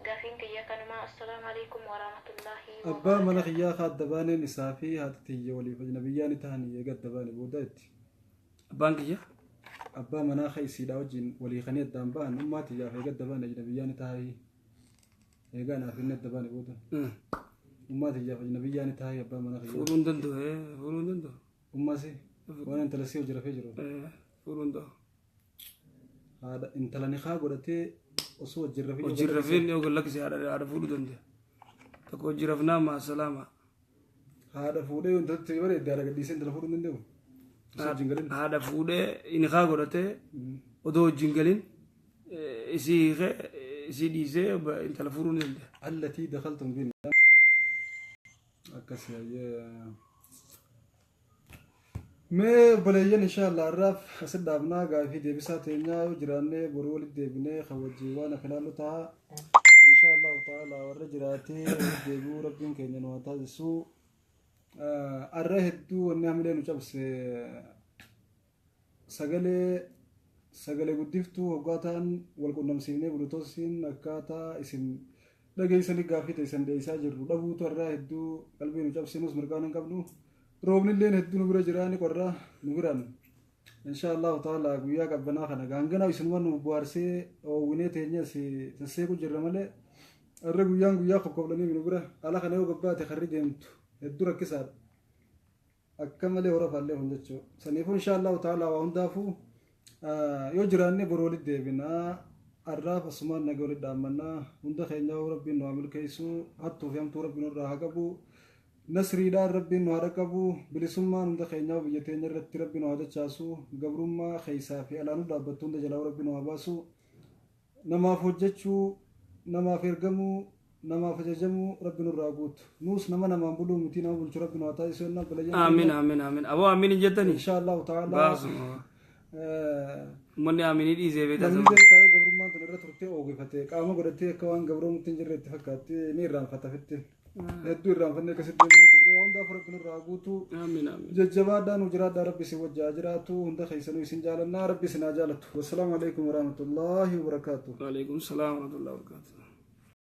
غافين كيا كانما السلام عليكم ورحمة الله وبركاته. أبا من خيا خاد دباني نسافي هاتتي ولي فجنبيان تهني يقد دباني بودت بانك يا أبا من خي سيدا وجين ولي خنيت دامبان أماتي يا في قد دباني أجنبيان تهاي إيجانا في النت دباني بودا أمة تجاه النبي يعني تهاي أبا ما نخيل فورون دندو فورون دندو أمة سي وأنا أنت لسي وجرا فيجرو فورون دو هذا أنت لاني خا قلتي أصوات جرا فيجرو وجرفين يقول لك سي هذا فورون دندو تكو جرفنا مع السلامة هذا فودي وأنت تبغى يدار قد يسند الفورون دندو هذا فودي إن خا قلتي ودو جنجلين إسي ديزي أنت لفورون دندو التي دخلتم بين أكسي ما بلاين إن شاء الله الرف أسد أبنا قاعد في دبساتنا وجيراننا برول الدبنة خوجيوانا خلالو تا إن شاء الله تعالى ورجراتي دبو ربين كنا نواتازسو الرهدو ونعمل نجابس سجل قدفتو وقاتن والقدام سينه بلوتوسين أكاتا اسم dhageessanii gaaffii ta'e san deebisaa jirru dhabuutu irraa hedduu qalbii nu cabsinuus mirgaan hin qabnu roobni illee hedduu nu bira jiraani qorraa nu biraan inshaallahu ta'ala guyyaa qabbanaa kana gaangana isinuma nu bu'aarsee oowwinee teenyas sasseequ jirra malee irra guyyaa qoqqoblanii nu bira ala kana yoo gabbaate karri deemtu hedduu rakkisaadha akka malee horafaallee hun jechuu saniifuu inshaallahu ta'ala waa hundaafuu yoo jiraanne boroolit deebinaa الراب اسمان نقول الدامنا عند خينا وربي نعمل كيسو حتى في أمتو ربي نور راهقبو نسري دار ربي نور راهقبو بلسما عند خينا وبيجتين رت ربي نور هذا شاسو قبرما خيسا في الانو دابتون دجلا ربي نور باسو نما فوجتشو نما فرقمو نما فججمو ربي نور راهقوت نوس نما بلو متينا بلشو ربي نور تايسو إننا بلجان آمين آمين آمين أبو آمين جدني إن شاء الله تعالى من آمين إيزي بيتا gabrummaan tun irra turtee oogifate qaama godhatee akka waan gabroomutti hin jirre itti fakkaatti ni irraanfata fitte hedduu irraanfannee akkasitti deemanii turre waan hundaaf rabbi nurraa guutu jajjabaadhaan nu jiraadhaa rabbi si wajjaa jiraatu hunda keessanuu isin jaalannaa rabbi isin haa jaalatu wassalaamu alaikum warahmatullaahi wabarakaatuh. Waalaikum salaam warahmatullaahi wabarakaatuh.